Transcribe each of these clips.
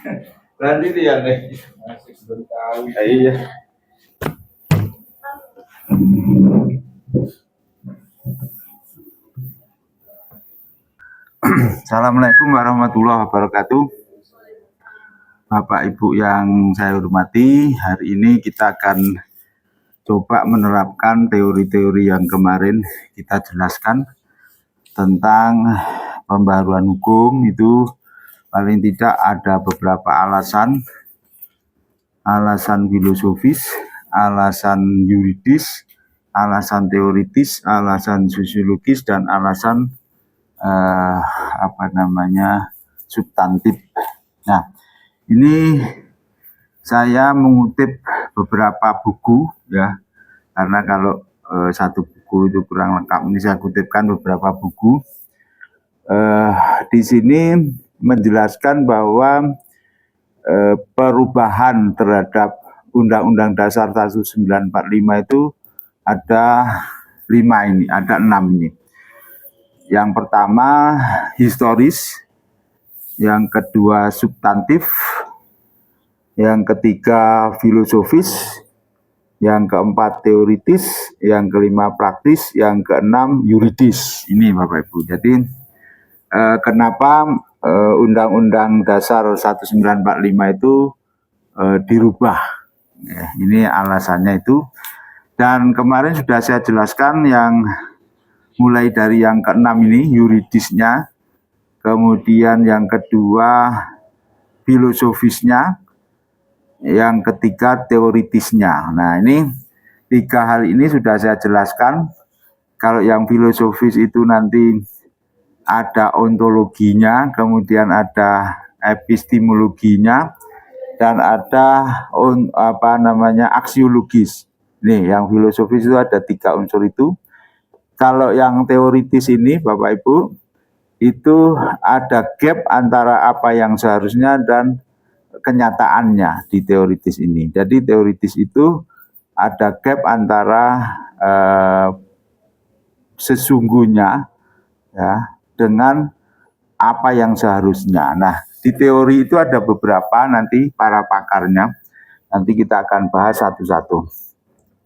Nanti dia deh. Masih sebentar. Iya. Assalamualaikum warahmatullahi wabarakatuh. Bapak Ibu yang saya hormati, hari ini kita akan coba menerapkan teori-teori yang kemarin kita jelaskan tentang pembaharuan hukum. Itu paling tidak ada beberapa alasan filosofis, alasan yuridis, alasan teoritis, alasan sosiologis, dan alasan substantif. Nah, ini saya mengutip beberapa buku ya, karena kalau satu buku itu kurang lengkap. Ini saya kutipkan beberapa buku. Di sini menjelaskan bahwa perubahan terhadap Undang-Undang Dasar 1945 itu ada 6 ini. Yang pertama historis, yang kedua substantif, yang ketiga filosofis, yang keempat teoritis, yang kelima praktis, yang keenam yuridis. Ini Bapak Ibu. Jadi kenapa Undang-Undang Dasar 1945 itu dirubah? Ya, ini alasannya itu. Dan kemarin sudah saya jelaskan yang mulai dari yang keenam ini yuridisnya, kemudian yang kedua filosofisnya, yang ketiga teoritisnya. Nah, ini 3 hal ini sudah saya jelaskan. Kalau yang filosofis itu nanti ada ontologinya, kemudian ada epistemologinya, dan ada aksiologis. Nih, yang filosofis itu ada 3 unsur itu. Kalau yang teoritis ini Bapak Ibu, itu ada gap antara apa yang seharusnya dan kenyataannya di teoritis ini. Jadi teoritis itu ada gap antara sesungguhnya ya dengan apa yang seharusnya. Nah, di teori itu ada beberapa nanti para pakarnya. Nanti kita akan bahas satu-satu.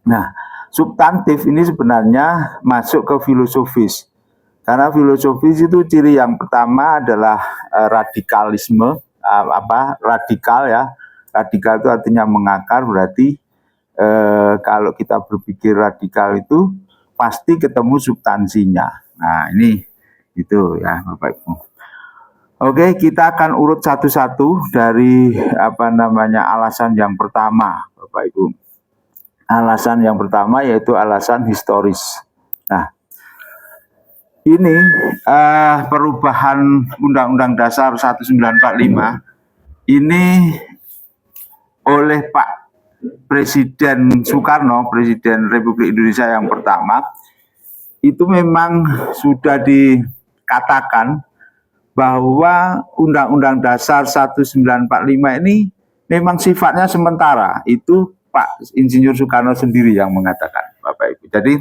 Nah, substantif ini sebenarnya masuk ke filosofis. Karena filosofis itu ciri yang pertama adalah radikalisme, radikal ya. Radikal itu artinya mengakar, berarti kalau kita berpikir radikal itu pasti ketemu substansinya. Nah, ini itu ya Bapak Ibu. Oke, kita akan urut satu-satu dari alasan yang pertama Bapak Ibu. Alasan yang pertama yaitu alasan historis. Nah, ini perubahan Undang-Undang Dasar 1945 ini oleh Pak Presiden Soekarno, Presiden Republik Indonesia yang pertama, itu memang sudah dikatakan bahwa Undang-Undang Dasar 1945 ini memang sifatnya sementara. Itu Pak Insinyur Soekarno sendiri yang mengatakan, Bapak Ibu. Jadi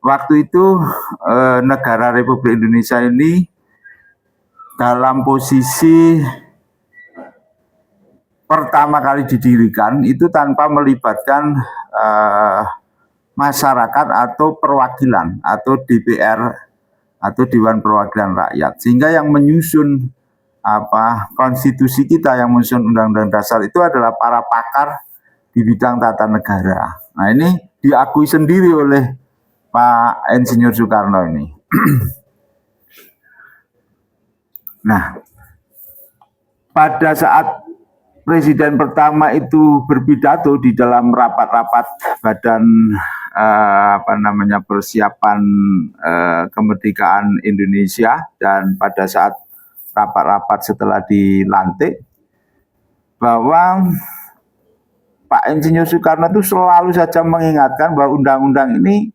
waktu itu negara Republik Indonesia ini dalam posisi pertama kali didirikan itu tanpa melibatkan masyarakat atau perwakilan atau DPR atau Dewan Perwakilan Rakyat, sehingga yang menyusun konstitusi kita, yang menyusun Undang-Undang Dasar itu adalah para pakar di bidang tata negara. Nah, ini diakui sendiri oleh Pak Insinyur Soekarno ini. Nah, pada saat Presiden pertama itu berpidato di dalam rapat-rapat badan persiapan kemerdekaan Indonesia, dan pada saat rapat-rapat setelah dilantik, bahwa Pak Insinyur Soekarno itu selalu saja mengingatkan bahwa undang-undang ini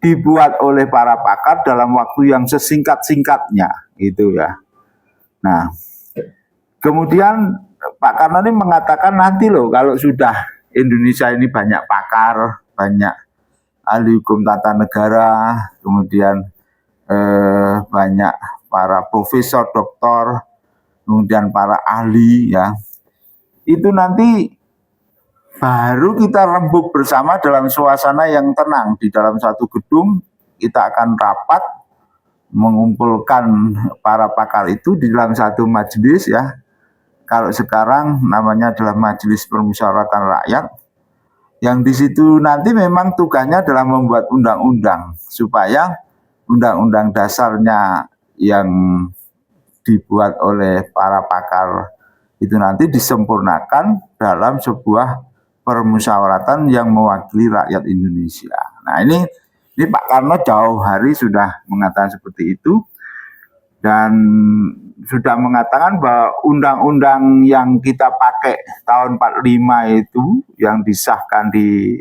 dibuat oleh para pakar dalam waktu yang sesingkat-singkatnya, gitu ya. Nah, kemudian Pak Karno ini mengatakan nanti loh kalau sudah Indonesia ini banyak pakar, banyak ahli hukum tata negara, kemudian banyak para profesor, doktor, kemudian para ahli ya, itu nanti baru kita rembuk bersama dalam suasana yang tenang di dalam satu gedung. Kita akan rapat mengumpulkan para pakar itu di dalam satu majelis ya. Kalau sekarang namanya adalah Majelis Permusyawaratan Rakyat, yang di situ nanti memang tugasnya adalah membuat undang-undang supaya undang-undang dasarnya yang dibuat oleh para pakar itu nanti disempurnakan dalam sebuah permusyawaratan yang mewakili rakyat Indonesia. Nah ini Pak Karno jauh hari sudah mengatakan seperti itu, dan sudah mengatakan bahwa undang-undang yang kita pakai tahun 45 itu yang disahkan di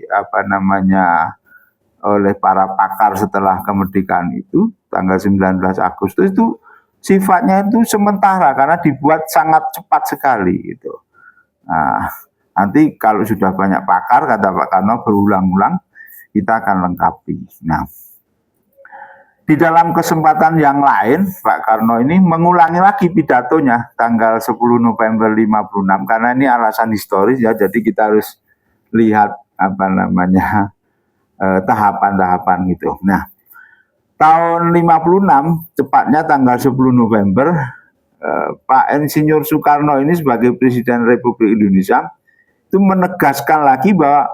oleh para pakar setelah kemerdekaan itu tanggal 19 Agustus itu sifatnya itu sementara karena dibuat sangat cepat sekali gitu. Nah, nanti kalau sudah banyak pakar, kata Pak Karno berulang-ulang, kita akan lengkapi. Nah, di dalam kesempatan yang lain, Pak Karno ini mengulangi lagi pidatonya tanggal 10 November 56 karena ini alasan historis ya, jadi kita harus lihat tahapan-tahapan gitu. Nah, tahun 56 tepatnya tanggal 10 November Pak Insinyur Soekarno ini sebagai Presiden Republik Indonesia itu menegaskan lagi bahwa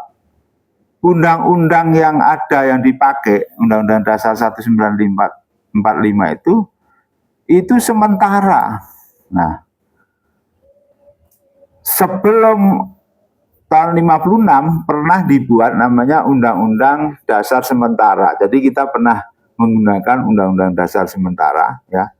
undang-undang yang ada yang dipakai, Undang-Undang Dasar 1945 itu sementara. Nah, sebelum tahun 56 pernah dibuat namanya Undang-Undang Dasar Sementara. Jadi kita pernah menggunakan Undang-Undang Dasar Sementara ya,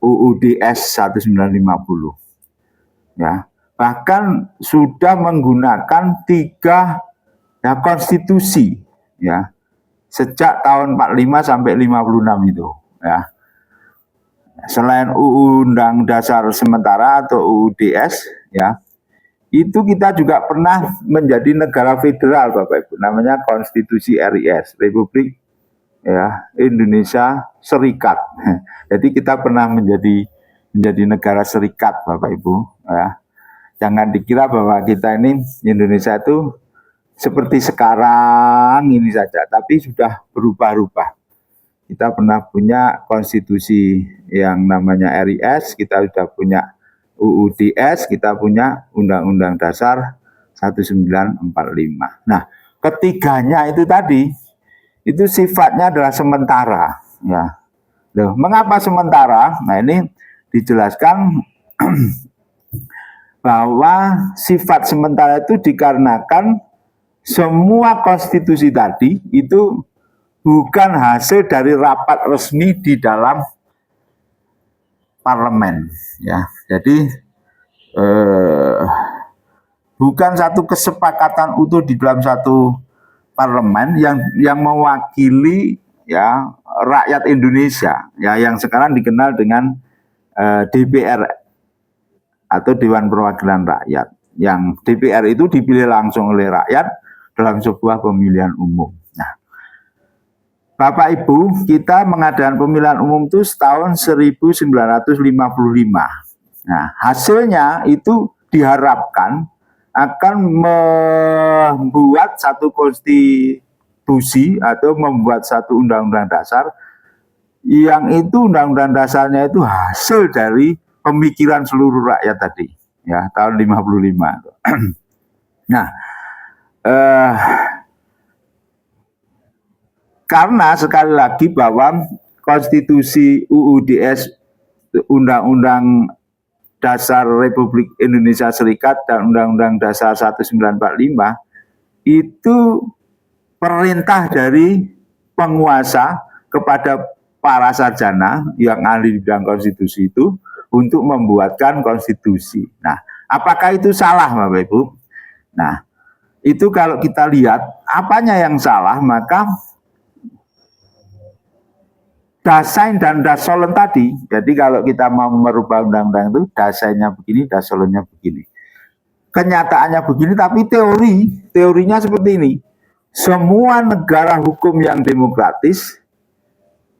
UUDS 1950 ya. Bahkan sudah menggunakan 3 ya, konstitusi ya sejak tahun 45 sampai 56 itu ya. Selain Undang Dasar Sementara atau UUDS ya, itu kita juga pernah menjadi negara federal Bapak Ibu, namanya Konstitusi RIS, Republik ya Indonesia Serikat. Jadi kita pernah menjadi negara serikat Bapak Ibu ya. Jangan dikira bahwa kita ini Indonesia itu seperti sekarang ini saja, tapi sudah berubah-ubah. Kita pernah punya konstitusi yang namanya RIS, kita sudah punya UUDS, kita punya Undang-Undang Dasar 1945. Nah, ketiganya itu tadi, itu sifatnya adalah sementara. Ya. Loh, mengapa sementara? Nah ini dijelaskan bahwa sifat sementara itu dikarenakan semua konstitusi tadi itu bukan hasil dari rapat resmi di dalam parlemen ya. Jadi bukan satu kesepakatan utuh di dalam satu parlemen yang mewakili ya rakyat Indonesia ya, yang sekarang dikenal dengan DPR atau Dewan Perwakilan Rakyat. Yang DPR itu dipilih langsung oleh rakyat dalam sebuah pemilihan umum. Nah, Bapak Ibu, kita mengadakan pemilihan umum itu tahun 1955. Nah, hasilnya itu diharapkan akan membuat satu konstitusi atau membuat satu undang-undang dasar yang itu undang-undang dasarnya itu hasil dari pemikiran seluruh rakyat tadi ya tahun 55. Nah, karena sekali lagi bahwa konstitusi UUDS Undang-Undang Dasar Republik Indonesia Serikat dan Undang-Undang Dasar 1945 itu perintah dari penguasa kepada para sarjana yang ahli di bidang konstitusi itu untuk membuatkan konstitusi. Nah, apakah itu salah Bapak Ibu? Nah, itu kalau kita lihat apanya yang salah, maka dasain dan dasolen tadi. Jadi kalau kita mau merubah undang-undang itu dasainnya begini, dasolennya begini. Kenyataannya begini, tapi teorinya seperti ini. Semua negara hukum yang demokratis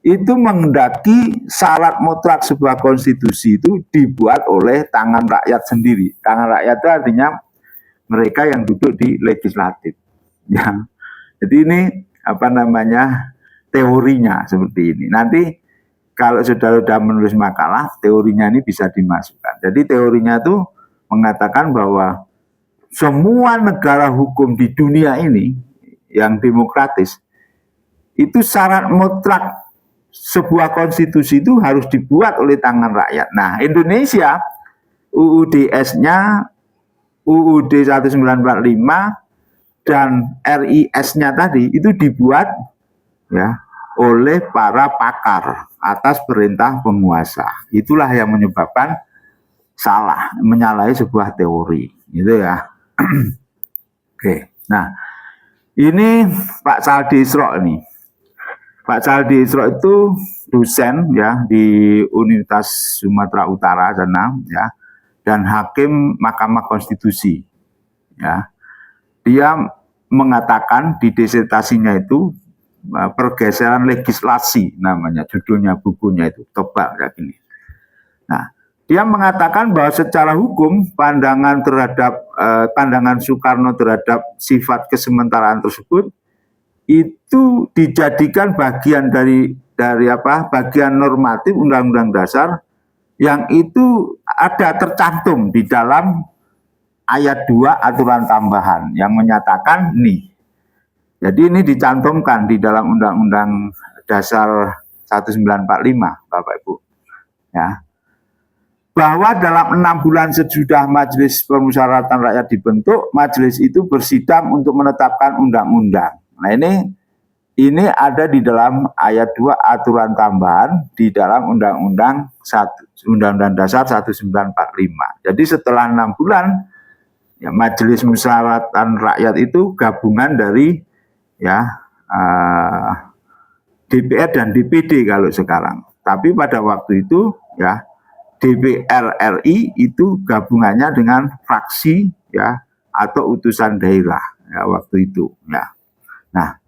itu menghendaki syarat mutlak sebuah konstitusi itu dibuat oleh tangan rakyat sendiri. Tangan rakyat itu artinya mereka yang duduk di legislatif. Ya. Jadi ini apa namanya teorinya seperti ini. Nanti kalau sudah menulis makalah, teorinya ini bisa dimasukkan. Jadi teorinya itu mengatakan bahwa semua negara hukum di dunia ini yang demokratis itu syarat mutlak sebuah konstitusi itu harus dibuat oleh tangan rakyat. Nah, Indonesia UUD-S-nya UUD 1945 dan RIS-nya tadi itu dibuat ya oleh para pakar atas perintah penguasa. Itulah yang menyebabkan salah, menyalahi sebuah teori, gitu ya. Oke. Nah, ini Pak Saldi Isra ini. Pak Saldi Isra itu dosen ya di Universitas Sumatera Utara sana ya, dan hakim Mahkamah Konstitusi ya. Dia mengatakan di disertasinya itu pergeseran legislasi namanya, judulnya bukunya itu, tebal kayak gini. Nah, dia mengatakan bahwa secara hukum pandangan Soekarno terhadap sifat kesementaraan tersebut itu dijadikan bagian dari bagian normatif Undang-Undang Dasar yang itu ada tercantum di dalam ayat 2 aturan tambahan yang menyatakan nih. Jadi ini dicantumkan di dalam Undang-Undang Dasar 1945, Bapak Ibu. Ya. Bahwa dalam 6 bulan sesudah Majelis Permusyawaratan Rakyat dibentuk, majelis itu bersidang untuk menetapkan undang-undang. Nah, ini ada di dalam ayat 2 aturan tambahan di dalam Undang-Undang Dasar 1945. Jadi setelah 6 bulan ya Majelis Musyawaratan Rakyat itu gabungan dari ya DPR dan DPD kalau sekarang. Tapi pada waktu itu ya DPR RI itu gabungannya dengan fraksi ya atau utusan daerah ya waktu itu ya. Nah,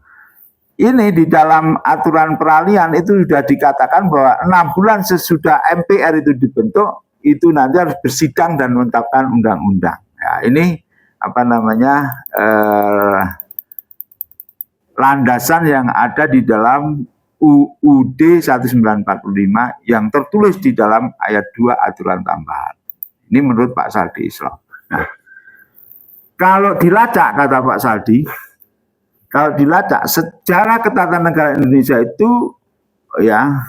ini di dalam aturan peralihan itu sudah dikatakan bahwa 6 bulan sesudah MPR itu dibentuk itu nanti harus bersidang dan menetapkan undang-undang. Ya, ini apa namanya landasan yang ada di dalam UUD 1945 yang tertulis di dalam ayat 2 aturan tambahan. Ini menurut Pak Saldi Isra. Nah, kalau dilacak kata Pak Saldi, kalau dilacak sejarah ketatanegaraan Indonesia itu ya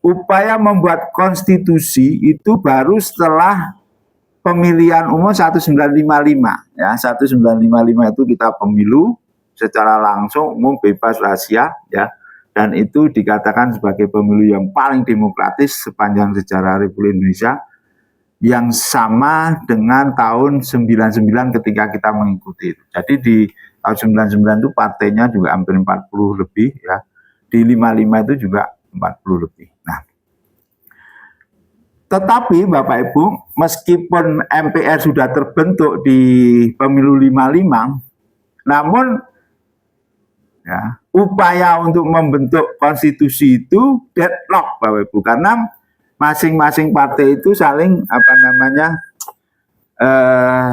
upaya membuat konstitusi itu baru setelah pemilihan umum 1955 ya. 1955 itu kita pemilu secara langsung umum bebas rahasia ya, dan itu dikatakan sebagai pemilu yang paling demokratis sepanjang sejarah Republik Indonesia, yang sama dengan tahun 99 ketika kita mengikuti itu. Jadi di tahun 99 itu partainya juga hampir 40 lebih ya, di 55 itu juga 40 lebih. Nah, tetapi Bapak Ibu, meskipun MPR sudah terbentuk di pemilu 55, namun ya, upaya untuk membentuk konstitusi itu deadlock Bapak Ibu, karena masing-masing partai itu saling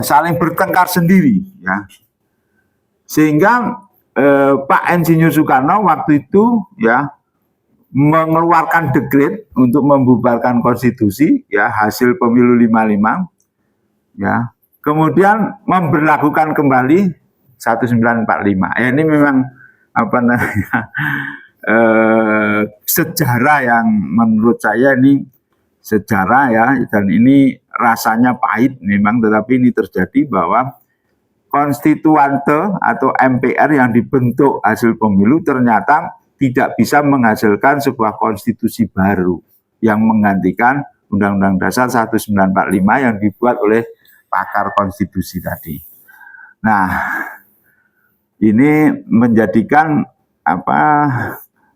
saling bertengkar sendiri ya. Sehingga Pak Insinyur Soekarno waktu itu ya mengeluarkan dekret untuk membubarkan konstitusi ya hasil pemilu 55 ya. Kemudian memberlakukan kembali 1945. Ya, ini memang sejarah yang menurut saya ini sejarah ya, dan ini rasanya pahit memang, tetapi ini terjadi bahwa konstituante atau MPR yang dibentuk hasil pemilu ternyata tidak bisa menghasilkan sebuah konstitusi baru yang menggantikan Undang-Undang Dasar 1945 yang dibuat oleh pakar konstitusi tadi. Nah, ini menjadikan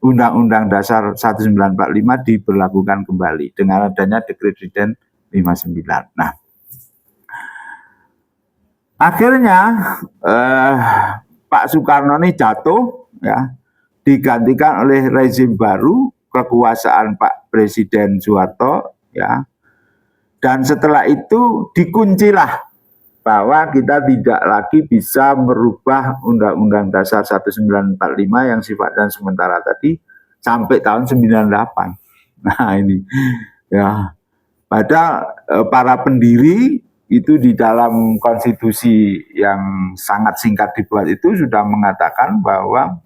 Undang-Undang Dasar 1945 diberlakukan kembali dengan adanya Dekret Presiden 59. Nah, akhirnya Pak Soekarno ini jatuh ya digantikan oleh rezim baru kekuasaan Pak Presiden Soeharto, ya. Dan setelah itu dikuncilah bahwa kita tidak lagi bisa merubah Undang-Undang Dasar 1945 yang sifatnya sementara tadi sampai tahun 98. Nah ini ya, pada para pendiri itu di dalam konstitusi yang sangat singkat dibuat itu sudah mengatakan bahwa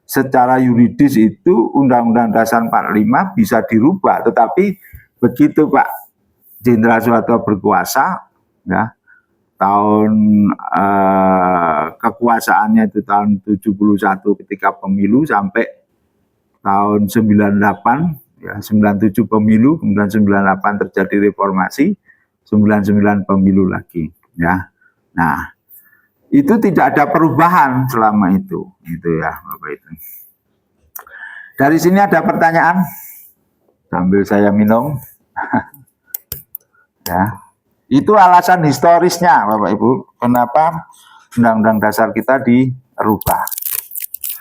secara yuridis itu Undang-Undang Dasar 45 bisa dirubah, tetapi begitu Pak Jenderal Soeharto berkuasa, ya, tahun kekuasaannya itu tahun 71 ketika pemilu sampai tahun 98, ya, 97 pemilu, kemudian 98 terjadi reformasi, 99 pemilu lagi, ya. Nah, itu tidak ada perubahan selama itu, ya, Bapak itu. Dari sini ada pertanyaan, sambil saya minum. Ya, itu alasan historisnya Bapak Ibu, kenapa Undang-Undang Dasar kita dirubah.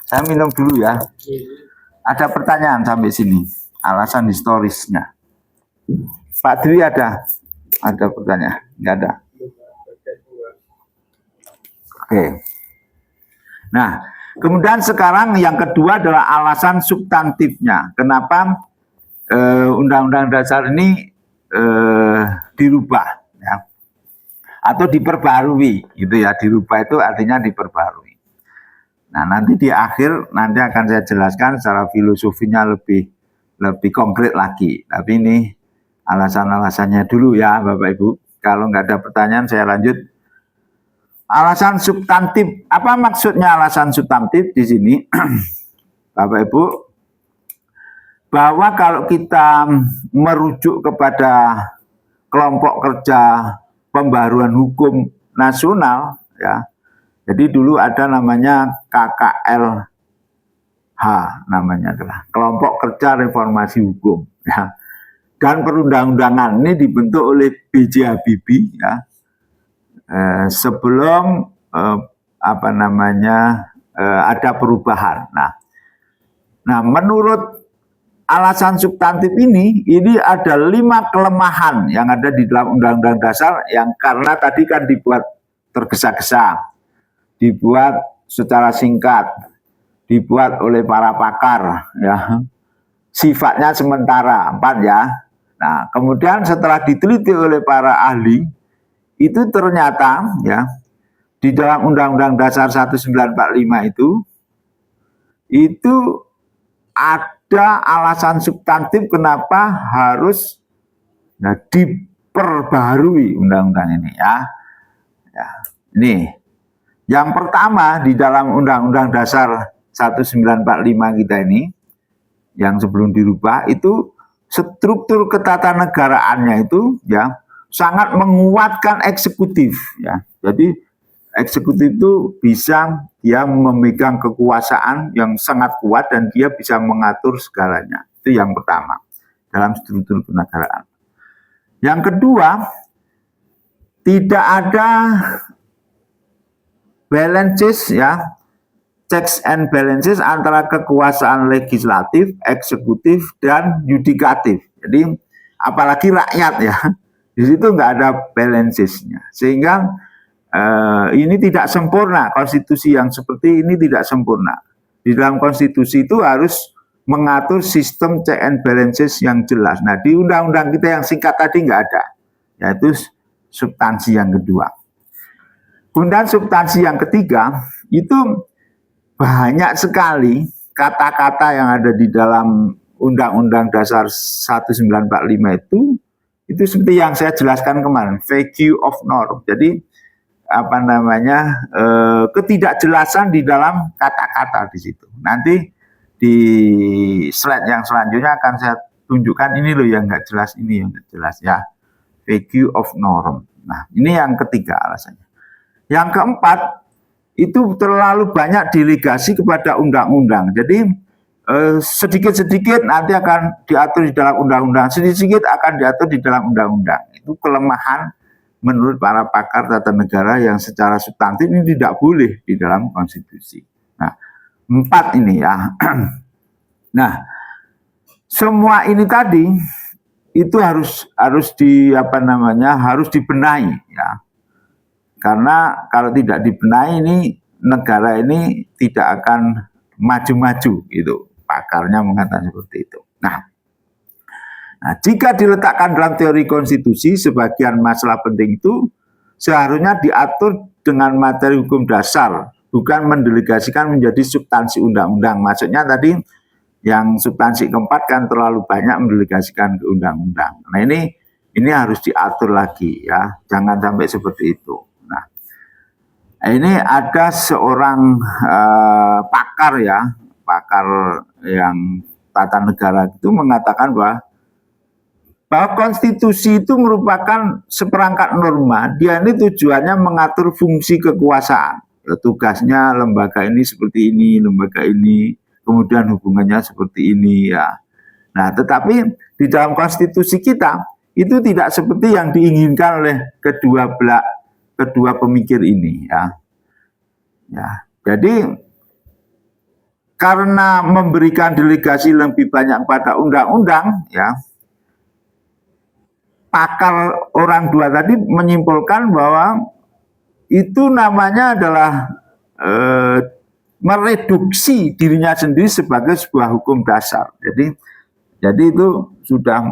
Saya minum dulu ya. Ada pertanyaan sampai sini, alasan historisnya. Pak Dwi ada pertanyaan? Nggak ada. Oke. Nah, kemudian sekarang yang kedua adalah alasan substantifnya. Kenapa Undang-Undang Dasar ini dirubah, ya, atau diperbarui, gitu ya. Dirubah itu artinya diperbarui. Nah, nanti di akhir nanti akan saya jelaskan secara filosofinya lebih konkret lagi. Tapi ini alasan-alasannya dulu ya, Bapak Ibu. Kalau nggak ada pertanyaan saya lanjut. Alasan substantif, apa maksudnya alasan substantif di sini, Bapak Ibu? Bahwa kalau kita merujuk kepada kelompok kerja pembaharuan hukum nasional, ya, jadi dulu ada namanya KKLH, namanya adalah kelompok kerja reformasi hukum, ya, dan perundang-undangan ini dibentuk oleh B.J. Habibie, ya, sebelum ada perubahan. Nah, menurut alasan substantif ini ada 5 kelemahan yang ada di dalam Undang-Undang Dasar yang karena tadi kan dibuat tergesa-gesa, dibuat secara singkat, dibuat oleh para pakar, ya, sifatnya sementara, 4 ya. Nah, kemudian setelah diteliti oleh para ahli, itu ternyata ya di dalam Undang-Undang Dasar 1945 itu ada alasan substantif kenapa harus diperbaharui undang-undang ini, ya. Ini yang pertama di dalam Undang-Undang Dasar 1945 kita ini yang sebelum dirubah itu struktur ketatanegaraannya itu ya sangat menguatkan eksekutif, ya. Jadi eksekutif itu bisa dia memegang kekuasaan yang sangat kuat dan dia bisa mengatur segalanya. Itu yang pertama dalam struktur kenegaraan. Yang kedua, tidak ada balances, ya, checks and balances antara kekuasaan legislatif, eksekutif, dan yudikatif. Jadi apalagi rakyat, ya, di situ nggak ada balancesnya, sehingga ini tidak sempurna. Konstitusi yang seperti ini tidak sempurna. Di dalam konstitusi itu harus mengatur sistem check and balances yang jelas. Nah, di undang-undang kita yang singkat tadi nggak ada, yaitu substansi yang kedua. Kemudian substansi yang ketiga itu banyak sekali kata-kata yang ada di dalam Undang-Undang Dasar 1945 itu seperti yang saya jelaskan kemarin, vacuum of norm. Jadi ketidakjelasan di dalam kata-kata di situ. Nanti di slide yang selanjutnya akan saya tunjukkan ini loh yang nggak jelas, ini yang nggak jelas, ya, vacuum of norm. Nah, ini yang ketiga alasannya. Yang keempat, itu terlalu banyak delegasi kepada undang-undang. Jadi sedikit-sedikit nanti akan diatur di dalam undang-undang, sedikit-sedikit akan diatur di dalam undang-undang. Itu kelemahan menurut para pakar tata negara yang secara substantif ini tidak boleh di dalam konstitusi. Nah, 4 ini ya. Nah, semua ini tadi itu harus harus dibenahi ya. Karena kalau tidak dibenahi ini negara ini tidak akan maju-maju gitu. Pakarnya mengatakan seperti itu. Nah, jika diletakkan dalam teori konstitusi sebagian masalah penting itu seharusnya diatur dengan materi hukum dasar, bukan mendelegasikan menjadi substansi undang-undang. Maksudnya tadi yang substansi keempat kan terlalu banyak mendelegasikan ke undang-undang. Nah ini harus diatur lagi ya, jangan sampai seperti itu. Nah ini ada seorang pakar ya, pakar yang tata negara itu mengatakan bahwa konstitusi itu merupakan seperangkat norma. Dia ini tujuannya mengatur fungsi kekuasaan. Tugasnya lembaga ini seperti ini, lembaga ini, kemudian hubungannya seperti ini ya. Nah, tetapi di dalam konstitusi kita itu tidak seperti yang diinginkan oleh kedua pemikir ini ya. Ya, jadi karena memberikan delegasi lebih banyak pada undang-undang ya, pakar orang dua tadi menyimpulkan bahwa itu namanya adalah mereduksi dirinya sendiri sebagai sebuah hukum dasar. Jadi itu sudah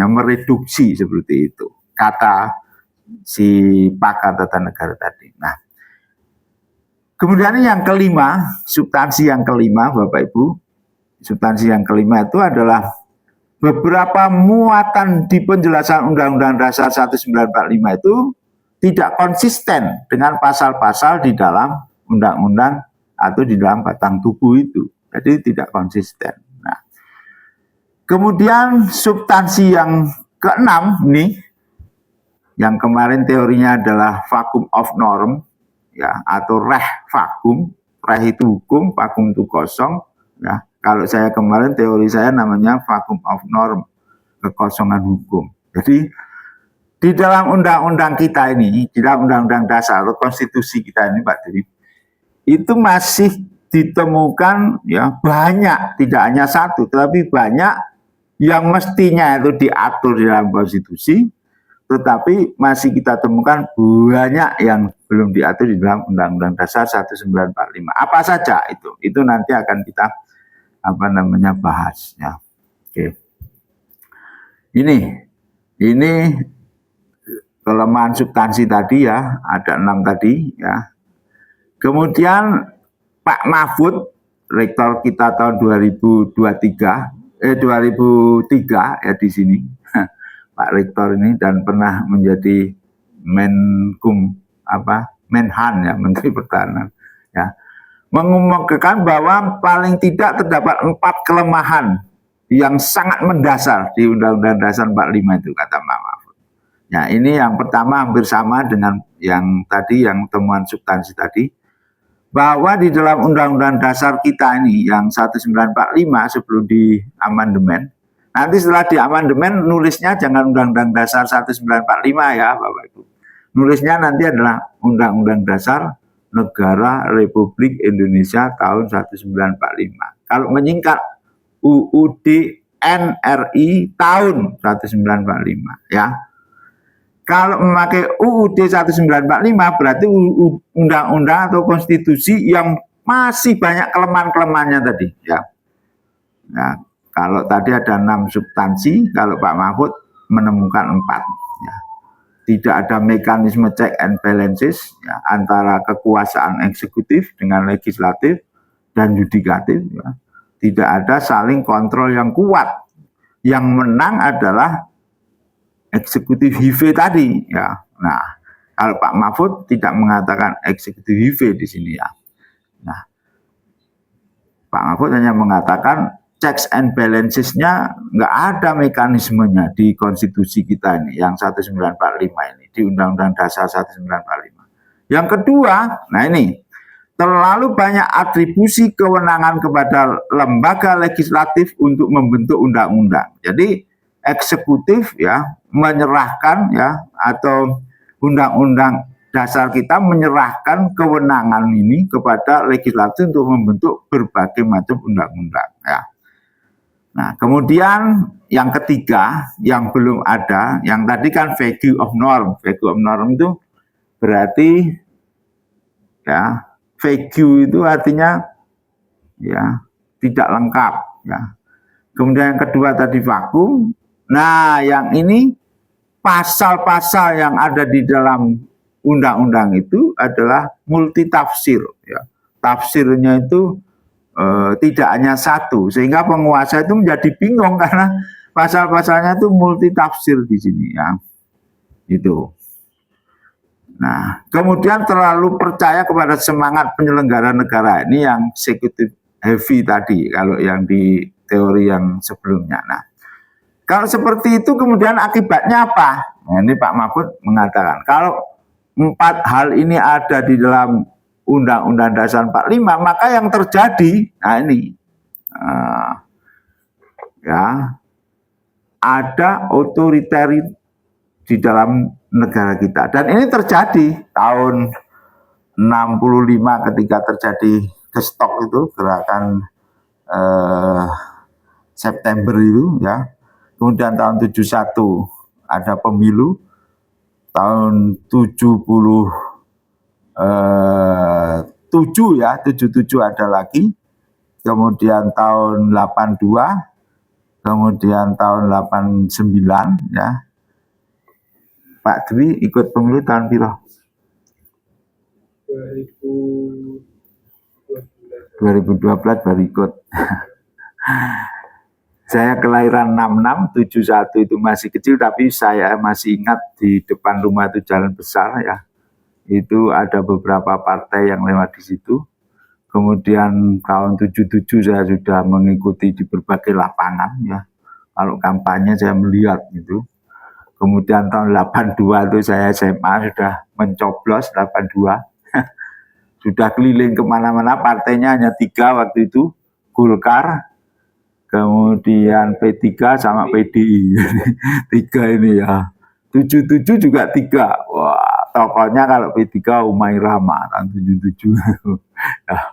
mereduksi seperti itu kata si pakar tata negara tadi. Nah, kemudian yang kelima, substansi yang kelima Bapak Ibu, substansi yang kelima itu adalah beberapa muatan di penjelasan Undang-Undang Dasar 1945 itu tidak konsisten dengan pasal-pasal di dalam undang-undang atau di dalam batang tubuh itu. Jadi tidak konsisten. Nah, kemudian substansi yang keenam nih, yang kemarin teorinya adalah vacuum of norm, ya, atau reh vakum. Reh itu hukum, vakum itu kosong. Ya, kalau saya kemarin teori saya namanya vacuum of norm, kekosongan hukum. Jadi di dalam undang-undang kita ini, di dalam undang-undang dasar atau konstitusi kita ini Pak Diri, itu masih ditemukan ya banyak, tidak hanya satu, tetapi banyak yang mestinya itu diatur di dalam konstitusi, tetapi masih kita temukan banyak yang belum diatur di dalam Undang-Undang Dasar 1945. Apa saja itu? Itu nanti akan kita bahas ya. Oke. Ini kelemahan substansi tadi ya, ada 6 tadi ya. Kemudian Pak Mahfud, rektor kita tahun 2003 ya di sini. Pak Rektor ini dan pernah menjadi Menhan ya, Menteri Pertahanan ya. Mengumumkan bahwa paling tidak terdapat 4 kelemahan yang sangat mendasar di Undang-Undang Dasar 45 itu kata Pak Mahfud. Ya, ini yang pertama hampir sama dengan yang tadi, yang temuan substansi tadi, bahwa di dalam Undang-Undang Dasar kita ini yang 1945 sebelum di amandemen, nanti setelah di amandemen nulisnya jangan Undang-Undang Dasar 1945 ya Bapak Ibu. Nulisnya nanti adalah Undang-Undang Dasar Negara Republik Indonesia tahun 1945. Kalau menyingkat UUD NRI tahun 1945 ya. Kalau memakai UUD 1945 berarti undang-undang atau konstitusi yang masih banyak kelemahan-kelemahannya tadi ya. Nah, kalau tadi ada 6 substansi, kalau Pak Mahfud menemukan 4 ya. Tidak ada mekanisme check and balances ya, antara kekuasaan eksekutif dengan legislatif dan yudikatif ya. Tidak ada saling kontrol yang kuat. Yang menang adalah eksekutif HIV tadi ya. Nah, kalau Pak Mahfud tidak mengatakan eksekutif HIV di sini ya. Nah, Pak Mahfud hanya mengatakan checks and balancesnya nggak ada mekanismenya di konstitusi kita ini yang 1945 ini, di Undang-Undang Dasar 1945. Yang kedua, nah ini terlalu banyak atribusi kewenangan kepada lembaga legislatif untuk membentuk undang-undang. Jadi eksekutif ya menyerahkan ya atau undang-undang dasar kita menyerahkan kewenangan ini kepada legislatif untuk membentuk berbagai macam undang-undang. Ya. Nah, kemudian yang ketiga yang belum ada, yang tadi kan value of norm. Value of norm itu berarti ya, value itu artinya ya tidak lengkap. Ya. Kemudian yang kedua tadi vakum. Nah, yang ini pasal-pasal yang ada di dalam undang-undang itu adalah multitafsir. Ya. Tafsirnya itu tidak hanya satu, sehingga penguasa itu menjadi bingung karena pasal-pasalnya itu multitafsir di sini ya. Itu. Nah, kemudian terlalu percaya kepada semangat penyelenggara negara ini yang executive heavy tadi, kalau yang di teori yang sebelumnya. Nah, kalau seperti itu kemudian akibatnya apa? Nah, ini Pak Mahfud mengatakan, kalau 4 hal ini ada di dalam Undang-Undang Dasar 45, maka yang terjadi, nah ini, ya, ada otoriter di dalam negara kita. Dan ini terjadi tahun 65 ketika terjadi gestok itu, gerakan September itu ya. Kemudian tahun 71 ada pemilu, tahun 77 ya, 77 ada lagi. Kemudian tahun 82, kemudian tahun 89 ya. Pak Dwi ikut pemilu tahun piro? 2012 baru ikut. Saya kelahiran 66, 71 itu masih kecil, tapi saya masih ingat di depan rumah itu jalan besar ya. Itu ada beberapa partai yang lewat di situ. Kemudian tahun 77 saya sudah mengikuti di berbagai lapangan ya. Kalau kampanye saya melihat itu. Kemudian tahun 82 itu saya SMA sudah mencoblos 82. Sudah keliling kemana-mana, partainya hanya 3 waktu itu, Golkar, kemudian P3 sama PDI. 3 ini ya. 77 juga 3. Wah, tokohnya kalau P3 Umay Rama tahun 77. Nah,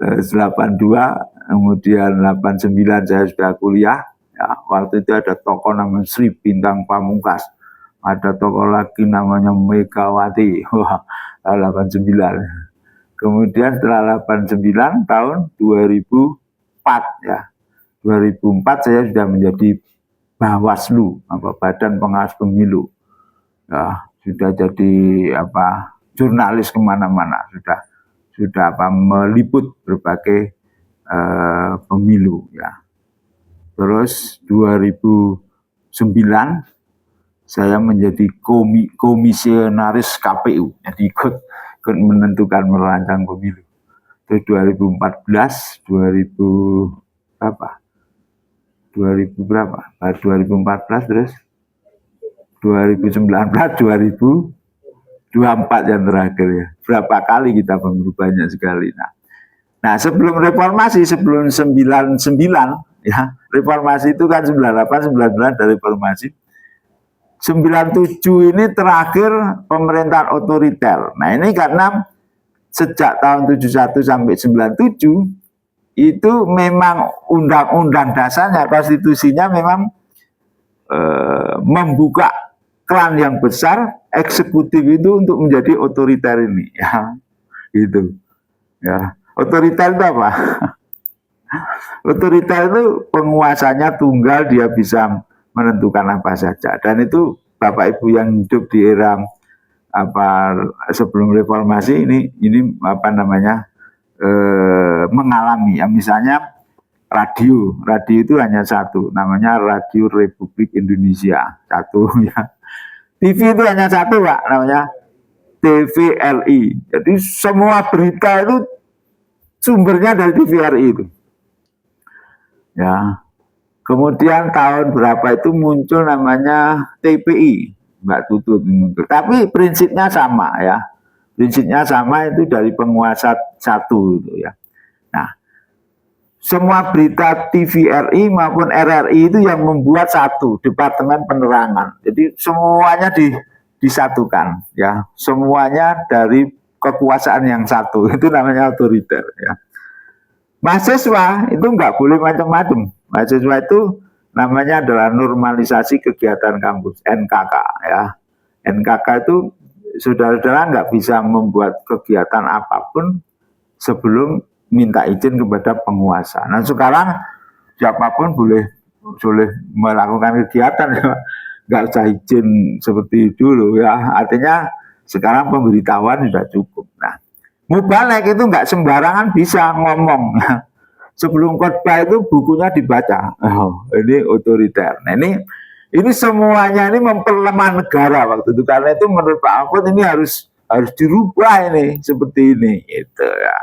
82, kemudian 89 saya sudah kuliah. Ya, waktu itu ada tokoh namanya Sri Bintang Pamungkas. Ada tokoh lagi namanya Megawati. Wah, 89. Kemudian setelah 89 tahun 2004 ya. 2004 saya sudah menjadi Bawaslu, Badan Pengawas Pemilu. Ya, sudah jadi jurnalis kemana-mana, sudah meliput berbagai pemilu ya. Terus 2009 saya menjadi komisionaris KPU, jadi ikut menentukan merancang pemilu. Terus 2014, 2014 terus 2019, 2024 yang terakhir ya. Berapa kali kita pemilu, banyak sekali. Nah, sebelum reformasi, sebelum 99 ya, reformasi itu kan 98, 99 dari reformasi. 97 ini terakhir pemerintahan otoriter. Nah, ini karena sejak tahun 71 sampai 97 itu memang undang-undang dasarnya, konstitusinya memang membuka keran yang besar eksekutif itu untuk menjadi otoriter ini ya. Gitu. Ya. Otoriter itu apa? Otoriter itu penguasanya tunggal, dia bisa menentukan apa saja. Dan itu Bapak Ibu yang hidup di era sebelum reformasi ini mengalami ya. Misalnya radio itu hanya satu, namanya Radio Republik Indonesia, satu ya. TV itu hanya satu Pak, namanya TVRI. Jadi semua berita itu sumbernya dari TVRI itu. Ya. Kemudian tahun berapa itu muncul namanya TPI, Mbak Tutut muncul. Tapi prinsipnya sama ya. Prinsipnya sama, itu dari penguasa satu itu ya. Nah, semua berita TVRI maupun RRI itu yang membuat satu Departemen Penerangan. Jadi semuanya disatukan, ya. Semuanya dari kekuasaan yang satu, itu namanya otoriter, ya. Mahasiswa itu nggak boleh macam-macam. Mahasiswa itu namanya adalah normalisasi kegiatan kampus, NKK, ya. NKK itu saudara-saudara nggak bisa membuat kegiatan apapun sebelum minta izin kepada penguasa. Nah sekarang siapapun boleh melakukan kegiatan, ya. Nggak usah izin seperti dulu, ya. Artinya sekarang pemberitahuan sudah cukup. Nah, mubalek itu nggak sembarangan bisa ngomong. Sebelum khotbah itu bukunya dibaca. Oh, ini otoriter. Nah ini semuanya ini memperlemah negara waktu itu, karena itu menurut Pak Mahfud ini harus dirubah ini seperti ini, itu ya.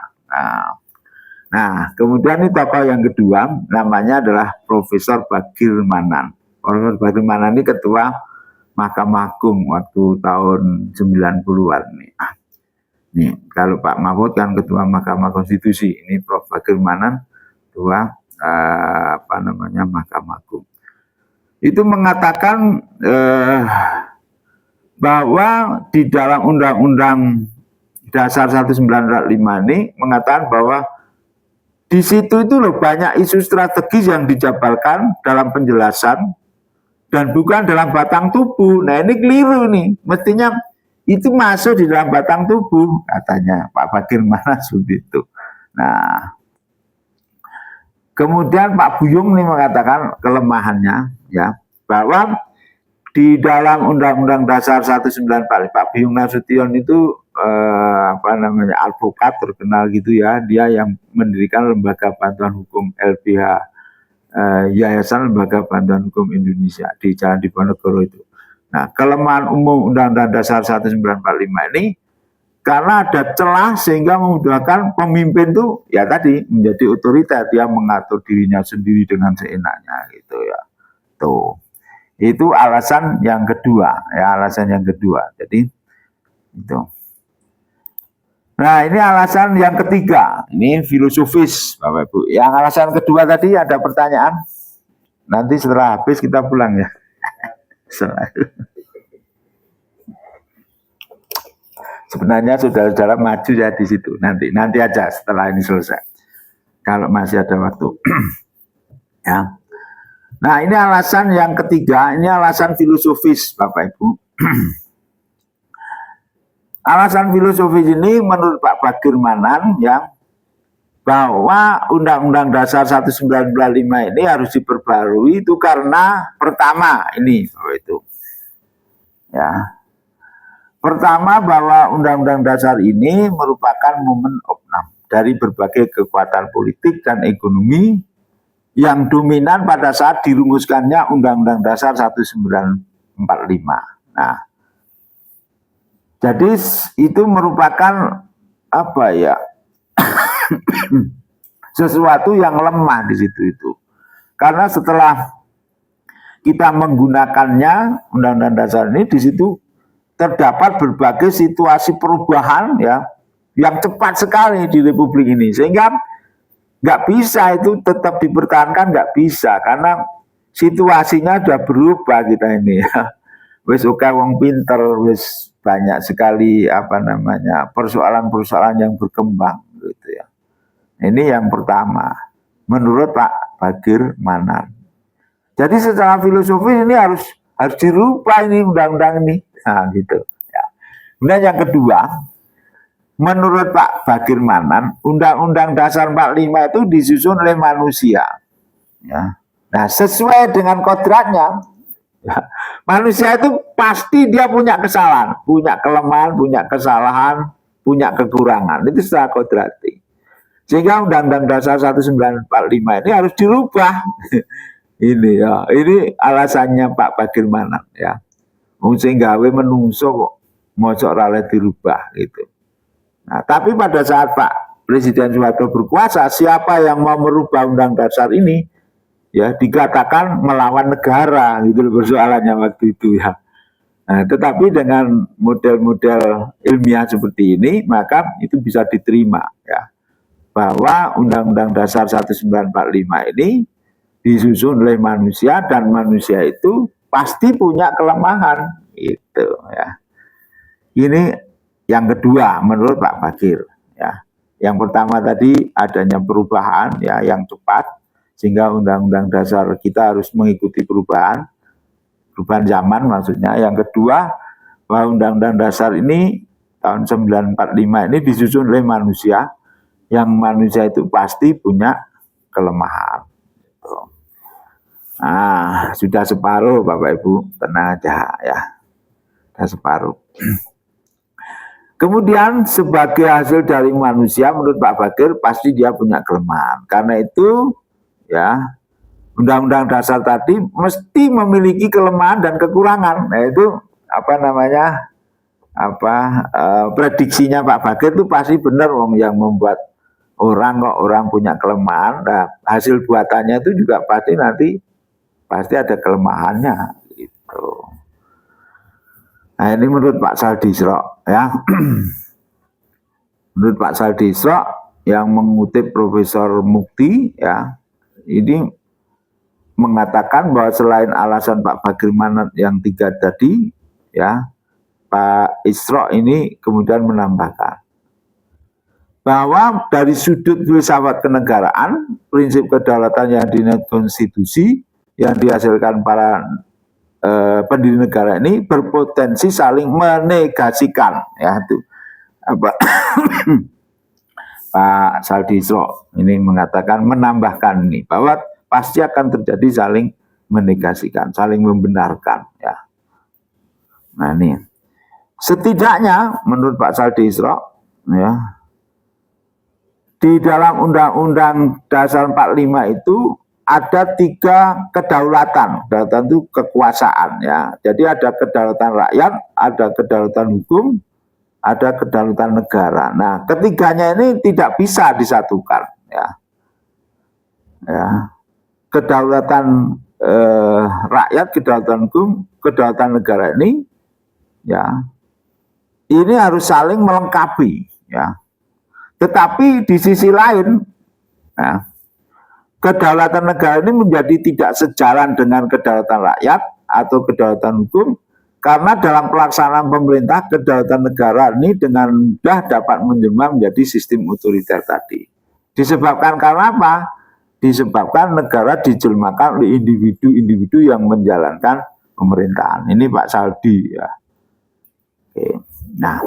Nah, kemudian ini tokoh yang kedua namanya adalah Profesor Bagir Manan. Profesor Bagir Manan ini ketua Mahkamah Agung waktu tahun 90-an nih. Nih, kalau Pak Mahfud kan ketua Mahkamah Konstitusi, ini Prof Bagir Manan ketua Mahkamah Agung. Itu mengatakan bahwa di dalam Undang-Undang Dasar 1945 ini mengatakan bahwa di situ itu loh banyak isu strategis yang dijabarkan dalam penjelasan dan bukan dalam batang tubuh. Nah ini keliru nih, mestinya itu masuk di dalam batang tubuh, katanya Pak Bagir Manan seperti itu. Nah, kemudian Pak Buyung nih mengatakan kelemahannya, ya, bahwa di dalam Undang-Undang Dasar 1945 Pak Buyung Nasution itu advokat terkenal gitu ya, dia yang mendirikan Lembaga Bantuan Hukum LBH, Yayasan Lembaga Bantuan Hukum Indonesia di Jalan Diponegoro itu. Nah, kelemahan umum Undang-Undang Dasar 1945 ini karena ada celah sehingga memudahkan pemimpin itu ya tadi menjadi otoriter, dia mengatur dirinya sendiri dengan seenaknya gitu ya. Tuh. Itu alasan yang kedua, ya, alasan yang kedua. Jadi itu. Nah, ini alasan yang ketiga. Ini filosofis, Bapak Ibu. Yang alasan kedua tadi ada pertanyaan. Nanti setelah habis kita pulang ya. Sebenarnya saudara-saudara maju ya di situ. Nanti aja setelah ini selesai. Kalau masih ada waktu. Ya. Nah, ini alasan yang ketiga, ini alasan filosofis, Bapak Ibu. Alasan filosofis ini menurut Pak Bagir Manan ya, bahwa Undang-Undang Dasar 1945 ini harus diperbarui itu karena pertama ini itu ya, pertama bahwa Undang-Undang Dasar ini merupakan momen opnam dari berbagai kekuatan politik dan ekonomi yang dominan pada saat dirumuskannya Undang-Undang Dasar 1945. Nah, jadi itu merupakan apa ya? Sesuatu yang lemah di situ itu. Karena setelah kita menggunakannya Undang-Undang Dasar ini, di situ terdapat berbagai situasi perubahan ya yang cepat sekali di Republik ini, sehingga nggak bisa itu tetap dipertahankan, nggak bisa karena situasinya sudah berubah kita ini ya. Wis oke wong pinter, wis banyak sekali persoalan-persoalan yang berkembang gitu ya. Ini yang pertama, menurut Pak Bagir Manan. Jadi secara filosofis ini harus dirubah ini undang-undang ini, nah gitu. Ya. Kemudian yang kedua, menurut Pak Bagir Manan, Undang-Undang Dasar 45 itu disusun oleh manusia. Ya. Nah sesuai dengan kodratnya, ya, manusia itu pasti dia punya kesalahan, punya kelemahan, punya kesalahan, punya kekurangan. Itu secara kodrati. Sehingga Undang-Undang Dasar 1945 ini harus dirubah. Ini ya, ini alasannya Pak Bagir Manan ya. Sehingga menungso kok mosok rale dirubah gitu. Nah, tapi pada saat Pak Presiden Soeharto berkuasa, siapa yang mau merubah Undang-Undang Dasar ini ya dikatakan melawan negara gitu persoalannya waktu itu ya. Nah, tetapi dengan model-model ilmiah seperti ini maka itu bisa diterima ya. Bahwa Undang-Undang Dasar 1945 ini disusun oleh manusia dan manusia itu pasti punya kelemahan gitu ya. Ini yang kedua menurut Pak Bagir ya. Yang pertama tadi adanya perubahan ya yang cepat sehingga Undang-Undang Dasar kita harus mengikuti perubahan zaman maksudnya. Yang kedua bahwa Undang-Undang Dasar ini tahun 1945 ini disusun oleh manusia, yang manusia itu pasti punya kelemahan. Nah, sudah separuh Bapak Ibu, tenang aja ya. Sudah separuh. Kemudian sebagai hasil dari manusia menurut Pak Bagir pasti dia punya kelemahan. Karena itu ya Undang-Undang Dasar tadi mesti memiliki kelemahan dan kekurangan. Nah itu apa namanya prediksinya Pak Bagir itu pasti benar yang membuat orang punya kelemahan. Nah hasil buatannya itu juga pasti ada kelemahannya gitu. Nah ini menurut Pak Saldisro ya. Menurut Pak Saldisro yang mengutip Profesor Mukti ya, ini mengatakan bahwa selain alasan Pak Bagir Manat yang 3 tadi ya, Pak Isro ini kemudian menambahkan bahwa dari sudut filsafat kenegaraan, prinsip kedaulatan yang dinilai konstitusi yang dihasilkan para pendiri negara ini berpotensi saling menegasikan ya itu apa Pak Saldisro ini mengatakan menambahkan ini bahwa pasti akan terjadi saling menegasikan, saling membenarkan ya. Nah ini setidaknya menurut Pak Saldisro ya di dalam Undang-Undang Dasar 45 itu ada 3 kedaulatan. Kedaulatan itu kekuasaan ya. Jadi ada kedaulatan rakyat, ada kedaulatan hukum, ada kedaulatan negara. Nah, ketiganya ini tidak bisa disatukan ya. Ya. Kedaulatan rakyat, kedaulatan hukum, kedaulatan negara ini ya. Ini harus saling melengkapi ya. Tetapi di sisi lain ya, kedaulatan negara ini menjadi tidak sejalan dengan kedaulatan rakyat atau kedaulatan hukum karena dalam pelaksanaan pemerintah kedaulatan negara ini dengan mudah dapat menjelma menjadi sistem otoriter tadi. Disebabkan karena apa? Disebabkan negara dijelmakan oleh individu-individu yang menjalankan pemerintahan. Ini Pak Saldi ya. Oke. Nah,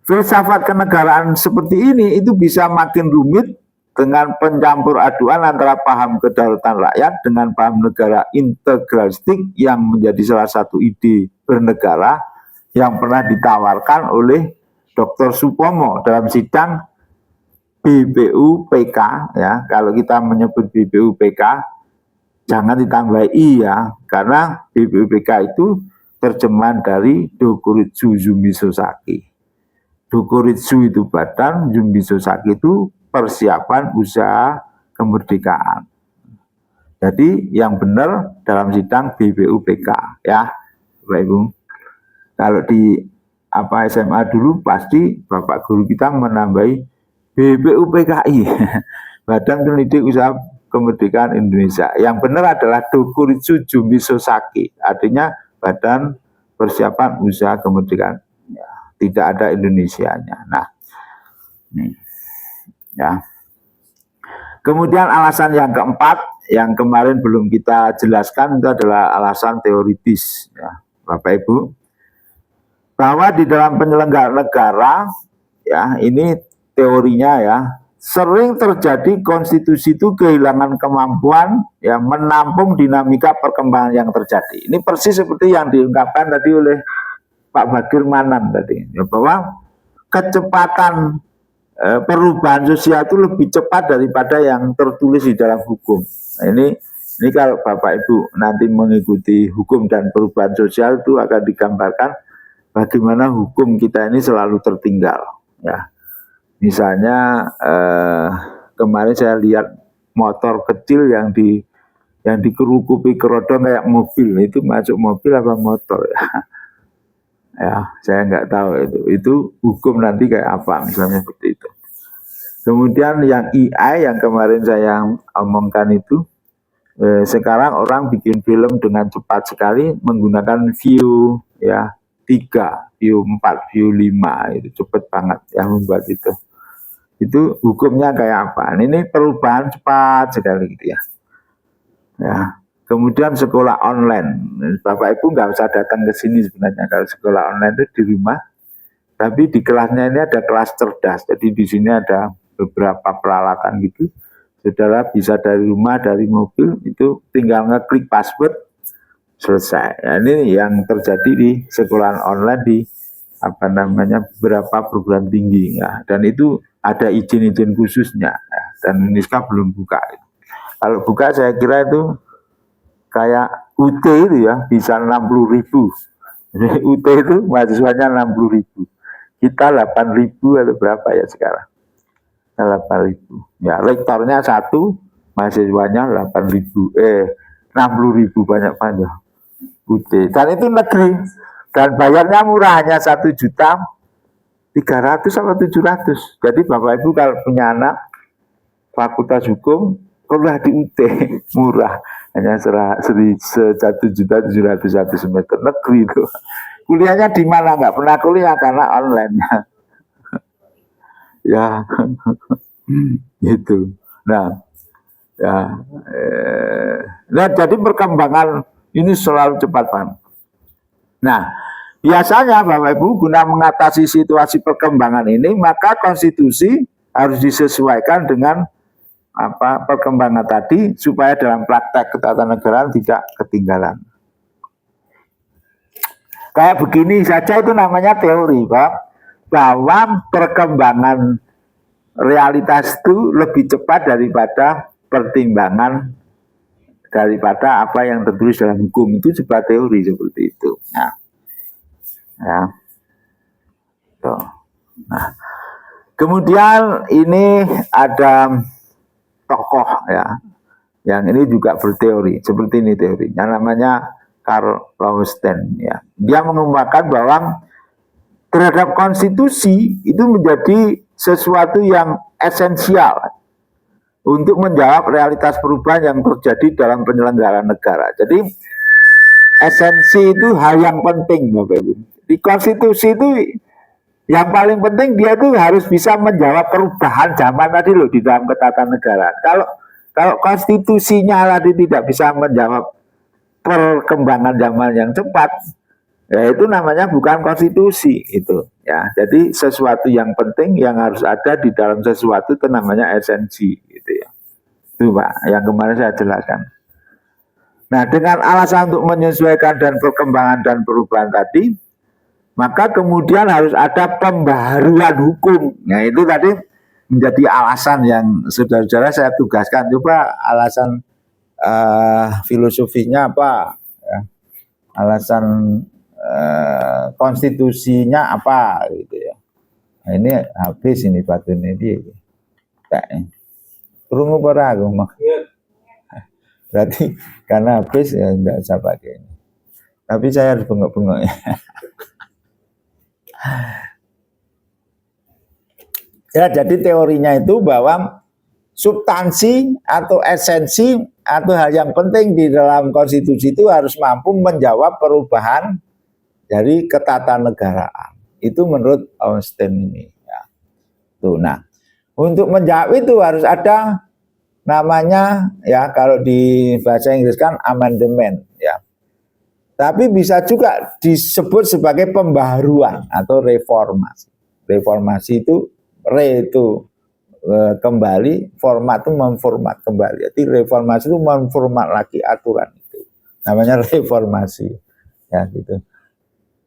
filsafat kenegaraan seperti ini itu bisa makin rumit dengan pencampur aduan antara paham kedaulatan rakyat dengan paham negara integralistik yang menjadi salah satu ide bernegara yang pernah ditawarkan oleh Dr. Supomo dalam sidang BPUPK ya. Kalau kita menyebut BPUPK jangan ditambah I ya, karena BPUPK itu terjemahan dari Dokuritsu Zumi Sosaki. Dokuritsu itu badan, Zumi Sosaki itu persiapan usaha kemerdekaan. Jadi yang benar dalam sidang BPUPK ya, Bapak Ibu. Kalau di SMA dulu pasti Bapak guru kita menambahi BPUPKI, Badan Pendidik Usaha Kemerdekaan Indonesia. Yang benar adalah Dokuritsu Zumi Sosaki, artinya Badan Persiapan Usaha Kemerdekaan. Ya, tidak ada Indonesianya. Nah, ini. Ya. Kemudian alasan yang keempat yang kemarin belum kita jelaskan itu adalah alasan teoritis ya, Bapak Ibu, bahwa di dalam penyelenggaraan negara ya ini teorinya ya sering terjadi konstitusi itu kehilangan kemampuan ya menampung dinamika perkembangan yang terjadi. Ini persis seperti yang diungkapkan tadi oleh Pak Bagir Manan tadi ya, bahwa kecepatan perubahan sosial itu lebih cepat daripada yang tertulis di dalam hukum. Nah, ini kalau Bapak Ibu nanti mengikuti hukum dan perubahan sosial itu akan digambarkan bagaimana hukum kita ini selalu tertinggal. Ya, misalnya kemarin saya lihat motor kecil yang dikerukupi kerodong kayak mobil, itu masuk mobil apa motor ya? Ya, saya nggak tahu itu hukum nanti kayak apa, misalnya seperti itu. Kemudian yang AI yang kemarin saya omongkan itu, sekarang orang bikin film dengan cepat sekali menggunakan view, ya, 3, view 4, view 5 itu cepet banget yang membuat itu. Itu hukumnya kayak apa? Ini perubahan cepat sekali gitu ya. Ya. Kemudian sekolah online. Bapak Ibu nggak usah datang ke sini sebenarnya kalau sekolah online itu di rumah. Tapi di kelasnya ini ada kelas cerdas. Jadi di sini ada beberapa peralatan gitu. Saudara bisa dari rumah, dari mobil itu tinggal ngeklik password selesai. Ya, ini yang terjadi di sekolah online di beberapa perguruan tinggi ya. Dan itu ada izin-izin khususnya ya. Dan Uniska belum buka. Kalau buka saya kira itu kayak UT itu ya bisa 60.000. UT itu mahasiswanya 60.000. Kita 8.000 atau berapa ya sekarang? 8.000. Ya, rektornya 1, mahasiswanya 8.000. 60.000 banyak-banyak. UT. Dan itu negeri. Dan bayarnya murah hanya 1.300.000 sama 700. Jadi Bapak Ibu kalau punya anak fakultas hukum kuliah di UT murah hanya 1.700.000 satu semester negeri itu. Kuliahnya di mana nggak pernah kuliah karena online ya gitu. Nah ya nah jadi perkembangan ini selalu cepat banget. Nah biasanya Bapak Ibu guna mengatasi situasi perkembangan ini maka konstitusi harus disesuaikan dengan perkembangan tadi supaya dalam praktek ketatanegaraan tidak ketinggalan. Kayak begini saja itu namanya teori, Pak. Bahwa perkembangan realitas itu lebih cepat daripada pertimbangan daripada apa yang tertulis dalam hukum itu sebuah teori seperti itu. Nah, ya. Tuh. Nah, kemudian ini ada tokoh ya, yang ini juga berteori seperti ini teorinya, namanya Karl Lowenstein ya. Dia mengemukakan bahwa terhadap konstitusi itu menjadi sesuatu yang esensial untuk menjawab realitas perubahan yang terjadi dalam penyelenggaraan negara. Jadi esensi itu hal yang penting Bapak Ibu. Di konstitusi itu yang paling penting dia tuh harus bisa menjawab perubahan zaman tadi loh di dalam ketatanegaraan. Kalau konstitusinya tadi tidak bisa menjawab perkembangan zaman yang cepat, ya itu namanya bukan konstitusi itu. Ya, jadi sesuatu yang penting yang harus ada di dalam sesuatu itu namanya esensi, gitu ya. Itu Pak, yang kemarin saya jelaskan. Nah, dengan alasan untuk menyesuaikan dan perkembangan dan perubahan tadi, maka kemudian harus ada pembaharuan hukum. Nah itu tadi menjadi alasan yang saudara-saudara saya tugaskan. Coba alasan filosofinya apa? Ya. Alasan konstitusinya apa? Gitu ya. Nah, ini habis ini batu ini. Rungu para aku mah. Berarti karena habis ya enggak usah pakai ini. Tapi saya harus bengok-bengok ya. Ya, jadi teorinya itu bahwa substansi atau esensi atau hal yang penting di dalam konstitusi itu harus mampu menjawab perubahan dari ketatanegaraan. Itu menurut Lowenstein ini. Ya. Tuh, nah, untuk menjawab itu harus ada namanya ya kalau di bahasa Inggris kan amendement ya. Tapi bisa juga disebut sebagai pembaharuan atau reformasi. Reformasi itu kembali, format itu memformat kembali. Jadi reformasi itu memformat lagi aturan itu. Namanya reformasi. Ya gitu.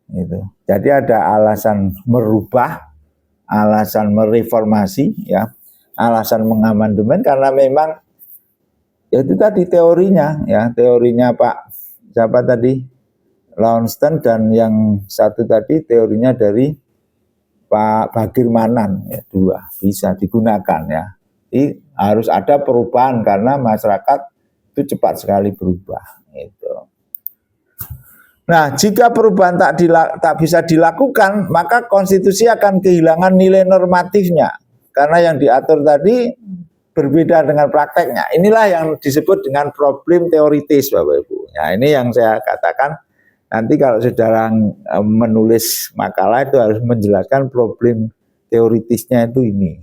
Itu. Jadi ada alasan merubah, alasan mereformasi, ya, alasan mengamandemen karena memang ya itu tadi teorinya, ya teorinya Pak siapa tadi? Lowenstein dan yang satu tadi teorinya dari Pak Bagirmanan ya, dua bisa digunakan ya. Jadi harus ada perubahan karena masyarakat itu cepat sekali berubah gitu. Nah, jika perubahan tak bisa dilakukan, maka konstitusi akan kehilangan nilai normatifnya karena yang diatur tadi berbeda dengan prakteknya. Inilah yang disebut dengan problem teoritis Bapak Ibu. Nah, ini yang saya katakan nanti kalau saudara menulis makalah itu harus menjelaskan problem teoritisnya itu ini.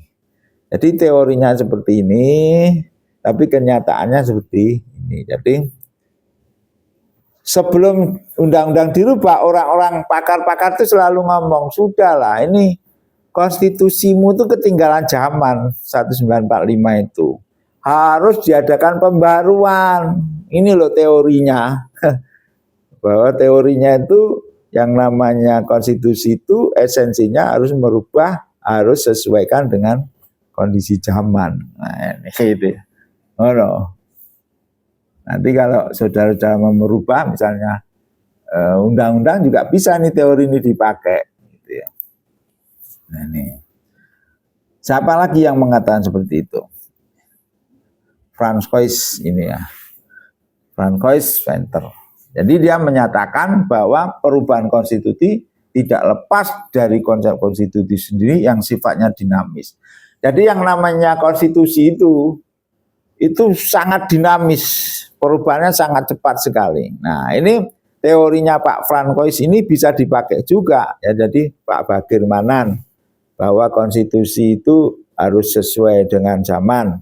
Jadi teorinya seperti ini, tapi kenyataannya seperti ini. Jadi sebelum undang-undang dirubah, orang-orang pakar-pakar itu selalu ngomong, sudahlah ini konstitusimu itu ketinggalan zaman 1945 itu. Harus diadakan pembaruan. Ini loh teorinya. Bahwa teorinya itu yang namanya konstitusi itu esensinya harus merubah, harus sesuaikan dengan kondisi zaman. Nah, ini gitu. Oh, no. Nanti kalau saudara-saudara mau merubah misalnya undang-undang juga bisa nih teori ini dipakai gitu ya. Nah, ini. Siapa lagi yang mengatakan seperti itu? Francois ini ya. Francois Venter. Jadi dia menyatakan bahwa perubahan konstitusi tidak lepas dari konsep konstitusi sendiri yang sifatnya dinamis. Jadi yang namanya konstitusi itu sangat dinamis, perubahannya sangat cepat sekali. Nah, ini teorinya Pak Francois ini bisa dipakai juga ya. Jadi Pak Bagir Manan bahwa konstitusi itu harus sesuai dengan zaman,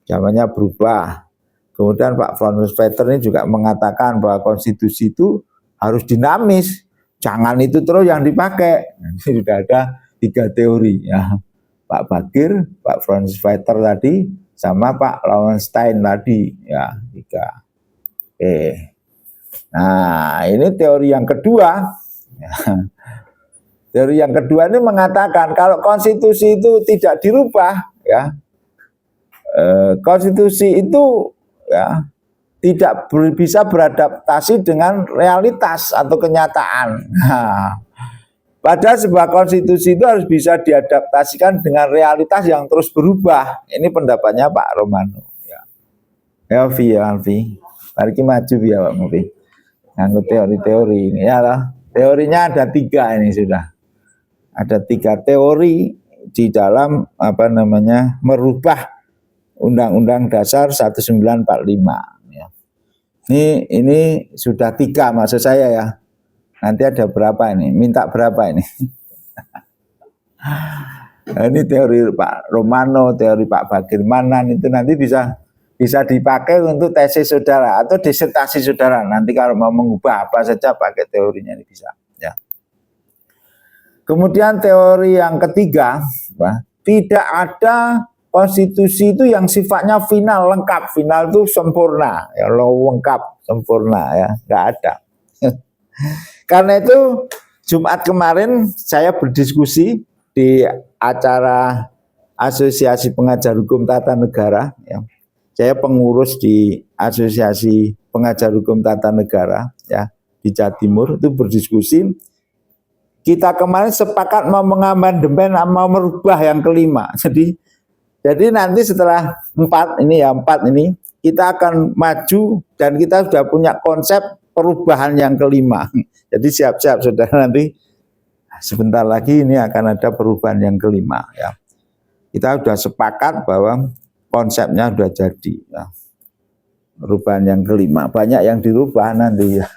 zamannya berubah. Kemudian Pak Francois Venter ini juga mengatakan bahwa konstitusi itu harus dinamis, jangan itu terus yang dipakai. Ini sudah ada 3 teori ya. Pak Bagir, Pak Francois Venter tadi, sama Pak Lowenstein tadi ya, 3. Oke. Nah, ini teori yang kedua. Teori yang kedua ini mengatakan kalau konstitusi itu tidak dirubah ya, konstitusi itu ya tidak bisa beradaptasi dengan realitas atau kenyataan. Nah, padahal sebuah konstitusi itu harus bisa diadaptasikan dengan realitas yang terus berubah. Ini pendapatnya Pak Romano. Ya, Alfi. Mari kita maju ya Pak Mufi. Nganggo teori-teori ini ya lah. Teorinya ada 3 ini sudah. Ada 3 teori di dalam merubah Undang-Undang Dasar 1945. Ya. Ini sudah 3 maksud saya ya. Nanti ada berapa ini? Minta berapa ini? Nah, ini teori Pak Romano, teori Pak Bagir Manan itu nanti bisa dipakai untuk tesis saudara atau disertasi saudara. Nanti kalau mau mengubah apa saja pakai teorinya ini bisa. Ya. Kemudian teori yang ketiga, tidak ada konstitusi itu yang sifatnya final, lengkap. Final itu sempurna, ya lengkap, sempurna ya, nggak ada. Karena itu Jumat kemarin saya berdiskusi di acara Asosiasi Pengajar Hukum Tata Negara. Ya. Saya pengurus di Asosiasi Pengajar Hukum Tata Negara ya di Jawa Timur itu berdiskusi. Kita kemarin sepakat mau mengamandemen, mau merubah yang kelima. Jadi nanti setelah 4 ini kita akan maju dan kita sudah punya konsep perubahan yang kelima. Jadi siap-siap saudara, nanti sebentar lagi ini akan ada perubahan yang kelima ya. Kita sudah sepakat bahwa konsepnya sudah jadi ya. Perubahan yang kelima, banyak yang dirubah nanti ya.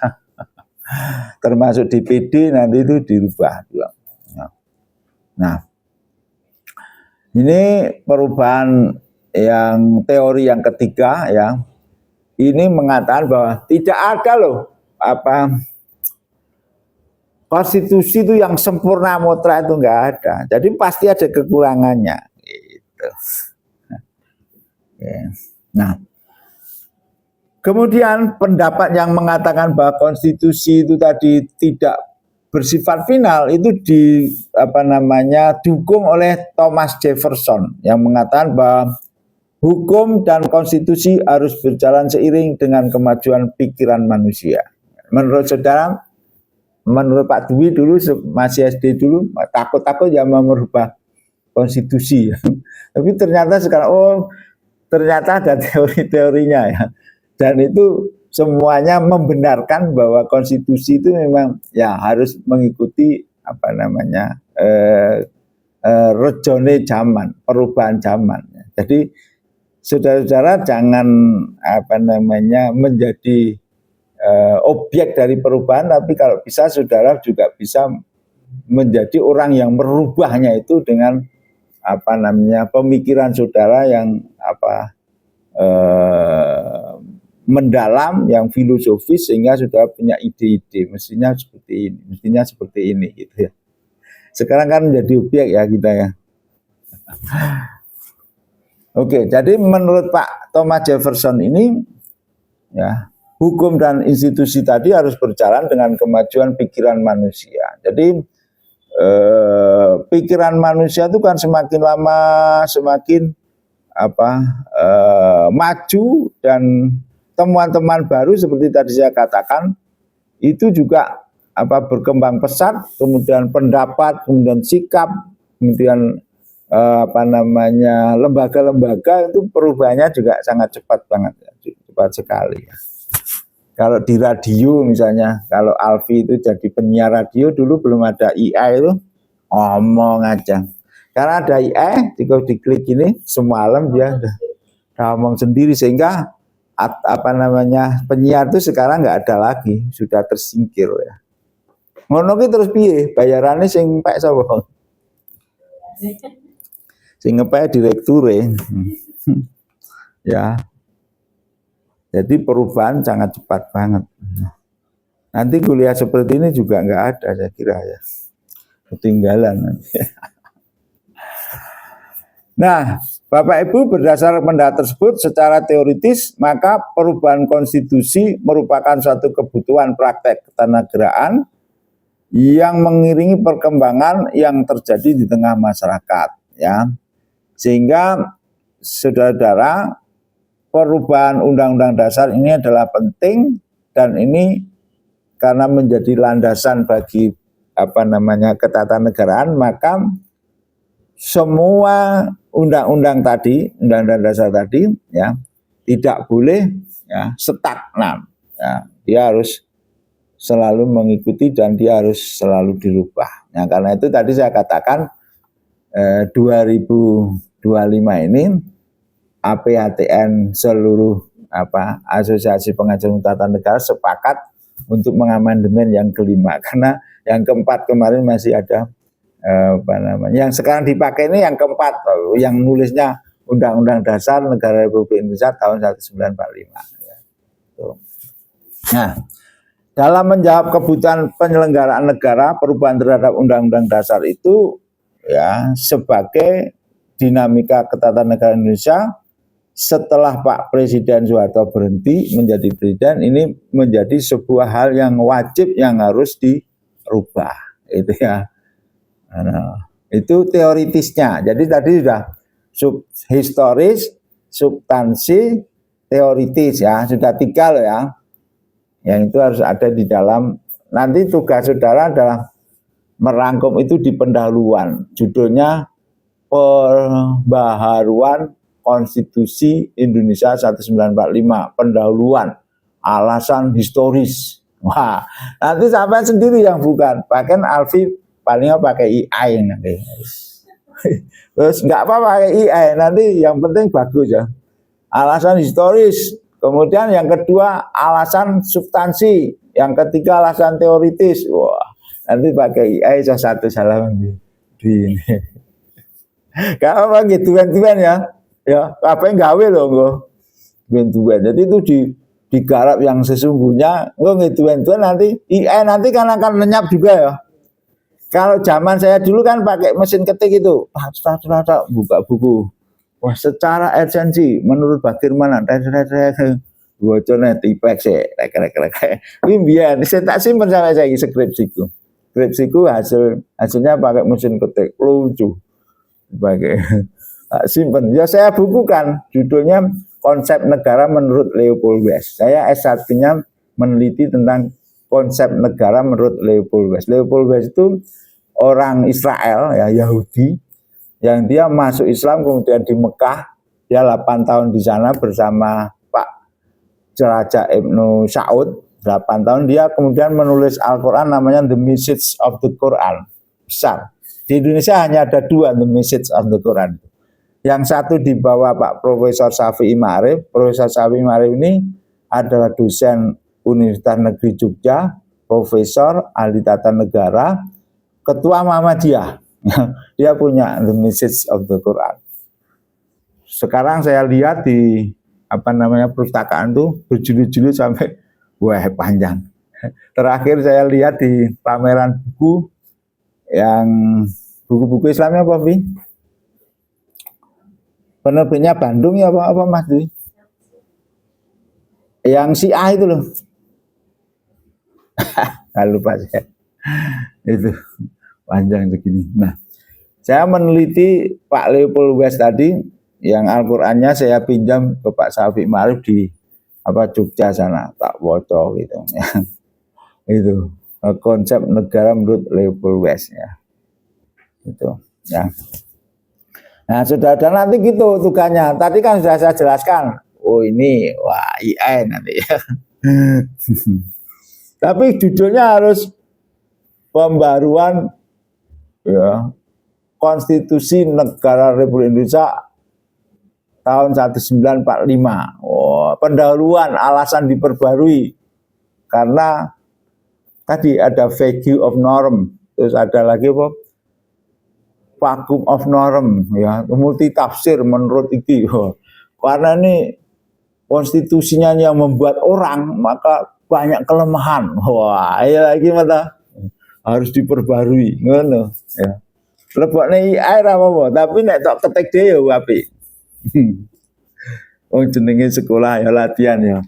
Termasuk DPD nanti itu dirubah juga. Nah, ini perubahan yang teori yang ketiga ya. Ini mengatakan bahwa tidak ada loh konstitusi itu yang sempurna mutlak, itu enggak ada. Jadi pasti ada kekurangannya gitu. Nah, kemudian pendapat yang mengatakan bahwa konstitusi itu tadi tidak bersifat final itu didukung oleh Thomas Jefferson yang mengatakan bahwa hukum dan konstitusi harus berjalan seiring dengan kemajuan pikiran manusia. Menurut saudara, menurut Pak Dwi dulu masih SD dulu takut-takut ya mau merubah konstitusi. Tapi ternyata sekarang ternyata ada teori-teorinya ya. Dan itu semuanya membenarkan bahwa konstitusi itu memang ya harus mengikuti rejone zaman, perubahan zaman. Jadi saudara-saudara jangan menjadi objek dari perubahan, tapi kalau bisa saudara juga bisa menjadi orang yang merubahnya itu dengan pemikiran saudara yang mendalam, yang filosofis, sehingga saudara punya ide-ide mestinya seperti ini gitu ya. Sekarang kan menjadi objek ya kita ya. Oke, jadi menurut Pak Thomas Jefferson ini ya, hukum dan institusi tadi harus berjalan dengan kemajuan pikiran manusia. Jadi pikiran manusia itu kan semakin lama semakin maju, dan temuan-temuan baru seperti tadi saya katakan itu juga berkembang pesat, kemudian pendapat, kemudian sikap, kemudian lembaga-lembaga itu perubahannya juga sangat cepat banget, cepat sekali ya. Kalau di radio misalnya, kalau Alfi itu jadi penyiar radio, dulu belum ada AI itu ngomong aja. Karena ada AI, jika diklik ini semalam dia udah ngomong sendiri, sehingga penyiar itu sekarang nggak ada lagi, sudah tersingkir ya. Ngono ki terus piye? Bayarannya sing pek sapa? Sing ngepek direkture. Ya. Jadi perubahan sangat cepat banget. Nanti kuliah seperti ini juga nggak ada, saya kira ya. Ketinggalan nanti. Nah, Bapak Ibu, berdasar pendapat tersebut secara teoritis, maka perubahan konstitusi merupakan suatu kebutuhan praktek ketatanegaraan yang mengiringi perkembangan yang terjadi di tengah masyarakat ya. Sehingga saudara-saudara, perubahan undang-undang dasar ini adalah penting, dan ini karena menjadi landasan bagi ketatanegaraan, maka semua undang-undang tadi, undang-undang dasar tadi ya, tidak boleh ya stagnan ya. Dia harus selalu mengikuti dan dia harus selalu dirubah. Nah, karena itu tadi saya katakan 2025 ini APATN seluruh Asosiasi Pengajar Tata Negara sepakat untuk mengamandemen yang kelima, karena yang keempat kemarin masih ada yang sekarang dipakai ini yang keempat, yang nulisnya Undang-Undang Dasar Negara Republik Indonesia tahun 1945 ya. Nah, dalam menjawab kebutuhan penyelenggaraan negara, perubahan terhadap Undang-Undang Dasar itu ya sebagai dinamika ketatanegaraan Indonesia setelah Pak Presiden Soeharto berhenti menjadi presiden, ini menjadi sebuah hal yang wajib yang harus dirubah. Itu ya. Nah, itu teoritisnya. Jadi tadi sudah historis, substansi, teoritis ya, sudah 3 loh ya. Yang itu harus ada di dalam. Nanti tugas saudara adalah merangkum itu di pendahuluan. Judulnya Pembaharuan Konstitusi Indonesia 1945, pendahuluan, alasan historis. Wah, nanti sampai sendiri yang bukan. Bahkan Alfi palingnya pakai AI nanti. Terus nggak apa-apa pakai AI, nanti yang penting bagus ya. Alasan historis, kemudian yang kedua alasan substansi, yang ketiga alasan teoritis. Wah, nanti pakai AI satu salah di ini. Gak apa gitu-gituan ya. Ya, apa yang gawe loh gue. Gitu-gituan. Jadi itu digarap yang sesungguhnya. Gue gitu-gituan nanti AI nanti kan akan lenyap juga ya. Kalau zaman saya dulu kan pakai mesin ketik itu, buka buku. Wah, secara esensi menurut bagaimana? Bocornya tipek sih, ini biar saya tak simpen sampai saya skripsiku. Skripsiku hasilnya pakai mesin ketik, lucu. Sebagai simpen. Ya saya bukukan, judulnya Konsep Negara menurut Leopold West. Saya S1-nya meneliti tentang konsep negara menurut Leopold West. Leopold West itu orang Israel ya, Yahudi, yang dia masuk Islam kemudian di Mekah, dia 8 tahun di sana bersama Pak Raja Ibnu Saud, 8 tahun dia kemudian menulis Al-Quran namanya The Message of the Quran. Besar. Di Indonesia hanya ada 2 The Message of the Quran. Yang satu dibawa Pak Profesor Syafi'i Ma'arif. Profesor Syafi'i Ma'arif ini adalah dosen Universitas Negeri Jogja, profesor, ahli tata negara, ketua Muhammadiyah. Dia punya The Message of the Quran. Sekarang saya lihat di perpustakaan tuh berjilid-jilid sampai wah panjang. Terakhir saya lihat di pameran buku yang buku-buku Islamnya apa, Vi? Penerbitnya Bandung ya apa Mas Dwi? Yang si A itu loh. Nggak lupa saya. Itu panjang segini. Nah, saya meneliti Pak Leopold West tadi, yang Al-Qur'annya saya pinjam ke Pak Syafiq Ma'arif di Jogja sana, tak bocor gitu. Itu konsep negara menurut Leopold West ya. Itu ya. Nah, saudara nanti gitu tugasnya. Tadi kan sudah saya jelaskan. Oh ini wah IAIN nanti ya. Tapi judulnya harus pembaruan ya Konstitusi Negara Republik Indonesia tahun 1945. Oh, pendahuluan alasan diperbarui karena tadi ada vacuum of norm, terus ada lagi apa? Vacuum of norm ya, multi tafsir menurut iki. Karena ini konstitusinya yang membuat orang, maka banyak kelemahan. Wah, ya lagi mata harus diperbarui ngono ya. Lebokne air apa tapi nek tok ketik dhewe ya apik. Oh jenenge sekolah ya latihan ya.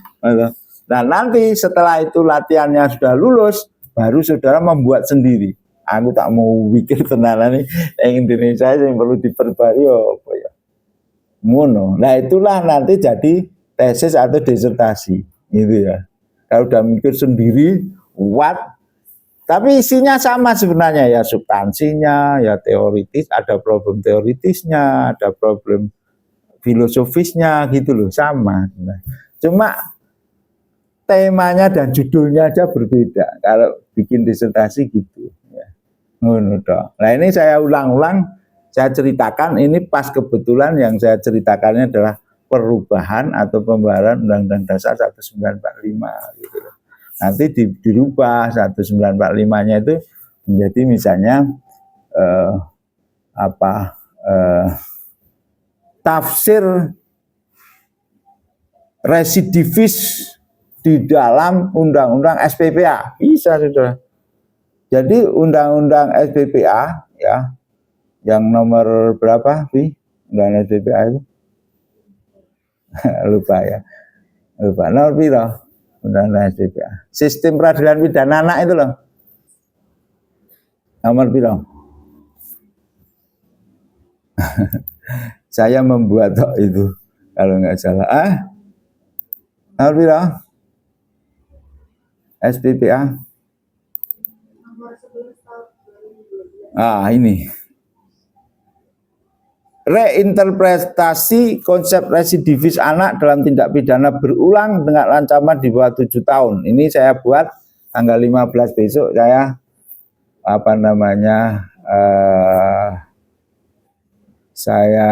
Nah nanti setelah itu latihannya sudah lulus, baru saudara membuat sendiri. Aku tak mau pikir tenanan nih yang Indonesia yang perlu diperbarui apa ya. Ngono. Nah itulah nanti jadi tesis atau disertasi gitu ya. Kalau udah mikir sendiri, kuat. Tapi isinya sama sebenarnya ya, substansinya ya teoritis, ada problem teoritisnya, ada problem filosofisnya gitu loh, sama. Nah, cuma temanya dan judulnya aja berbeda kalau bikin disertasi gitu ya. Nah ini saya ulang-ulang, saya ceritakan ini pas kebetulan yang saya ceritakannya adalah perubahan atau pembaharan Undang-Undang Dasar 1945 gitu loh. Nanti dirubah 1945-nya itu menjadi misalnya tafsir residivis di dalam Undang-Undang SPPA. Bisa sudah. Jadi Undang-Undang SPPA ya, yang nomor berapa sih Undang-Undang SPPA itu? Lupa ya. Lupa. Nomor piro? Undang-Undang SPPA. Sistem peradilan pidana anak itu loh. Nomor piro? Saya membuat itu kalau nggak salah. Nomor piro? SPPA. Ini reinterpretasi konsep residivis anak dalam tindak pidana berulang dengan ancaman di bawah 7 tahun. Ini saya buat tanggal 15 besok saya saya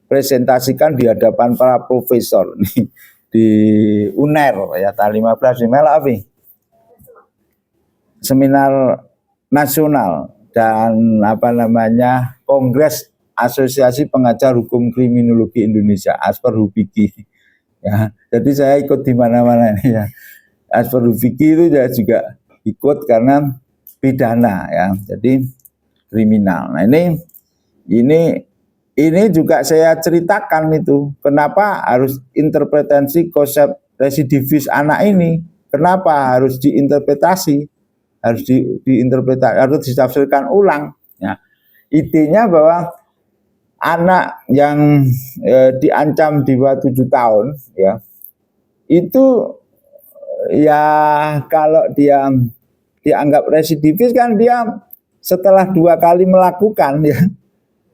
presentasikan di hadapan para profesor nih di UNER ya tanggal 15 email apa? Seminar nasional dan Kongres Asosiasi Pengajar Hukum Kriminologi Indonesia Asperhupiki ya. Jadi saya ikut di mana-mana nih ya. Asperhupiki itu juga ikut karena pidana ya. Jadi kriminal. Nah, ini juga saya ceritakan itu kenapa harus interpretasi konsep residivis anak ini. Kenapa harus diinterpretasi? Harus diinterpretasi, harus ditafsirkan ulang. Ya. Idenya bahwa anak yang diancam di bawah 7 tahun, ya itu ya kalau dia dianggap residivis kan dia setelah 2 kali melakukan ya,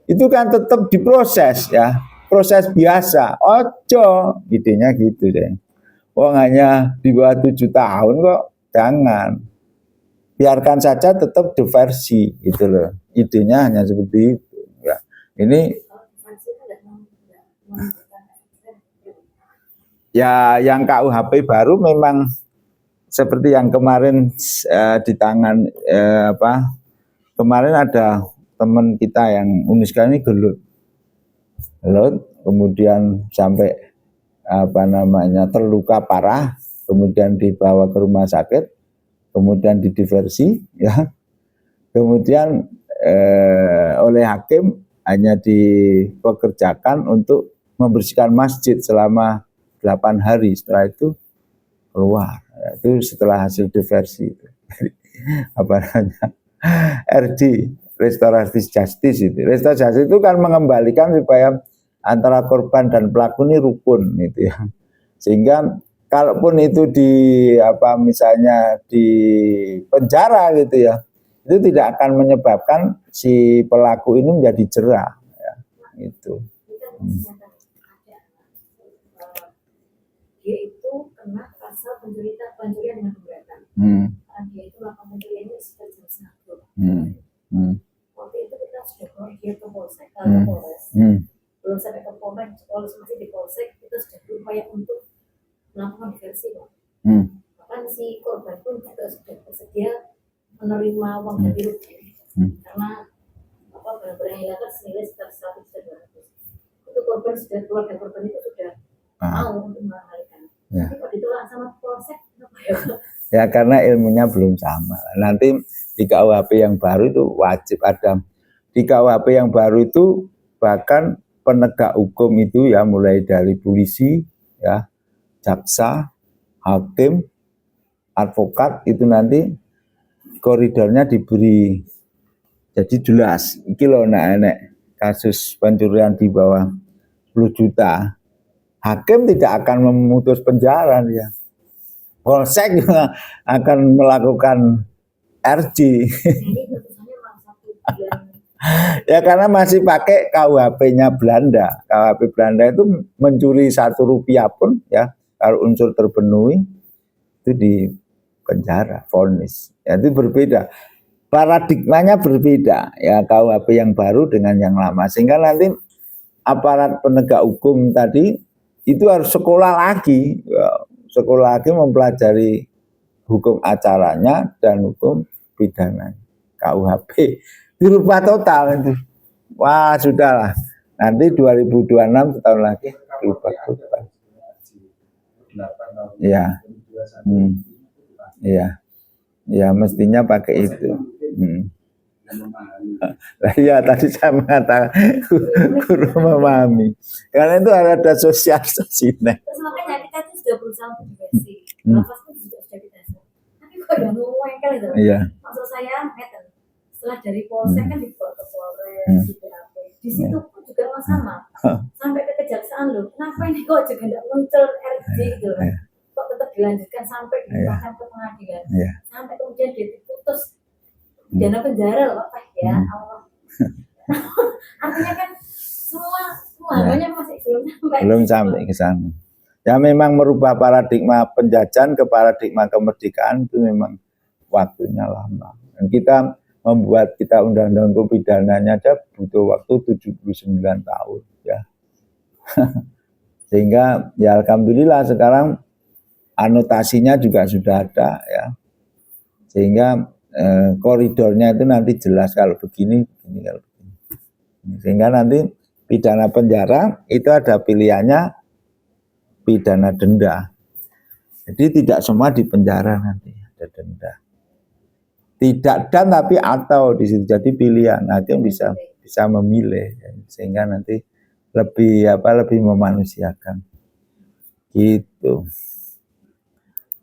itu kan tetap diproses ya, proses biasa. Ojo, idenya gitu deh. Wong hanya di bawah 7 tahun kok, jangan. Biarkan saja tetap diversi gitu loh. Idenya hanya seperti itu ya. Ini Ya, yang KUHP baru memang seperti yang kemarin di tangan kemarin ada teman kita yang Uniska ini gelut, kemudian sampai terluka parah, kemudian dibawa ke rumah sakit, kemudian didiversi, ya, kemudian oleh hakim hanya dipekerjakan untuk membersihkan masjid selama 8 hari, setelah itu keluar. Itu setelah hasil diversi itu. RJ, restoratif justice itu. Restoratif justice itu kan mengembalikan supaya antara korban dan pelaku ini rukun gitu ya. Sehingga kalaupun itu misalnya di penjara gitu ya, itu tidak akan menyebabkan si pelaku ini menjadi jera ya, itu. Dia itu kena pasal pencurian dengan keberatan. Dia itu melakukan pencuriannya sekitar jam 1. Waktu itu kita sudah bawa dia ke polsek, Polres. Belum sampai ke Polres, masih di polsek, kita sudah berupaya untuk melakukan diversi, Pak. Bahkan si korban pun juga sudah bersedia menerima uang ganti rugi, karena barang-barang yang hilang senilai sekitar 100-200. Itu korban sudah, keluarga korban itu sudah mau untuk mengembalikan. Ya. Tapi kalau ditolak sama polsek, kenapa ya? Ya karena ilmunya belum sama. Nanti di KUHP yang baru itu wajib ada. Di KUHP yang baru itu bahkan penegak hukum itu ya mulai dari polisi, ya, jaksa, hakim, advokat itu nanti koridornya diberi. Jadi jelas, iki loh enek kasus pencurian di bawah 10 juta. Hakim tidak akan memutus penjara dia. Polsek juga akan melakukan RJ. Ya karena masih pakai KUHP-nya Belanda. KUHP Belanda itu mencuri 1 rupiah pun ya kalau unsur terpenuhi itu di penjara, vonis. Ya, itu berbeda. Paradigmanya berbeda ya KUHP yang baru dengan yang lama. Sehingga nanti aparat penegak hukum tadi itu harus sekolah lagi, ya, sekolah lagi mempelajari hukum acaranya dan hukum pidana KUHP. Dirubah total itu. Wah, sudahlah. Nanti 2026 setahun lagi dirubah total. Ya. Ya. Ya, mestinya pakai itu. Ya tadi saya mengatakan guru memahami. Karena itu ada sosialisasinya. Terus makanya kita itu sudah berusaha untuk diversi. Nafas pun juga sudah kita. Tapi kok yang ngomongin itu. Iya. Maksud saya, setelah dari polsek kan dibawa ke Polres, di BAP. Di situ pun juga sama. Sampai ke kejaksaan loh. Kenapa ini kok juga tidak muncul RJ gitu loh. Kok tetap dilanjutkan sampai dilimpahkan ke pengadilan. Sampai kemudian dia diputus dana penjara loh Pak ya. Artinya kan semua hanya masih belum sampai ke sana. Ya memang merubah paradigma penjajahan ke paradigma kemerdekaan itu memang waktunya lama. Dan kita membuat kita undang-undang hukum pidananya aja butuh waktu 79 tahun ya. Sehingga ya alhamdulillah sekarang anotasinya juga sudah ada ya. Sehingga koridornya itu nanti jelas kalau begini, kalau begini. Sehingga nanti pidana penjara itu ada pilihannya pidana denda. Jadi tidak semua di penjara nanti ada denda. Tidak dan tapi atau di situ jadi pilihan. Nanti yang bisa memilih sehingga nanti lebih memanusiakan. Gitu.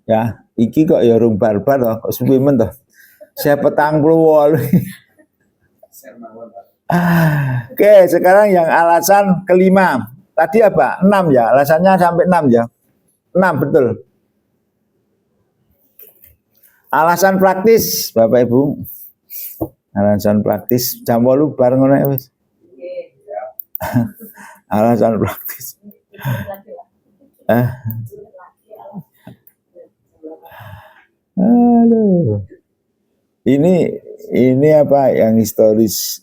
Ya, iki kok ya rung barbar toh, kok suwi men toh. Saya 48. Oke, sekarang yang alasan kelima. Tadi apa? 6 ya, alasannya sampai 6 ya. 6 betul. Alasan praktis, Bapak Ibu. Alasan praktis jam 8 bareng ngono wis. Alasan praktis. Aduh. Ini apa yang historis?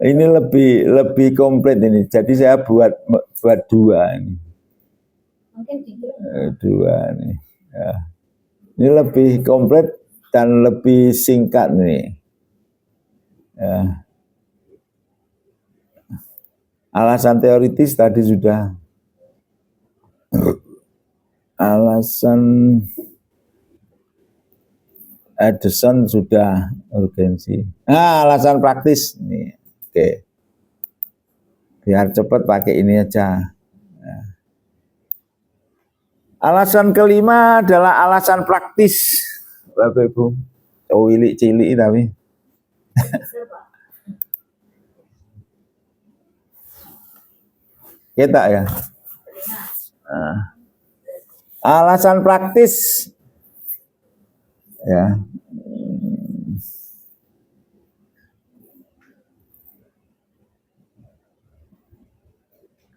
Ini lebih komplit ini. Jadi saya buat dua ini. Mungkin tiga. Dua nih. Ya. Ini lebih komplit dan lebih singkat nih. Ya. Alasan teoritis tadi sudah. Alasan Edison sudah urgensi. Nah, alasan praktis nih. Oke. Biar cepat pakai ini aja. Nah. Alasan kelima adalah alasan praktis. Bapak Ibu. Cilik tapi. Kita ya. Nah. Alasan praktis. Ya.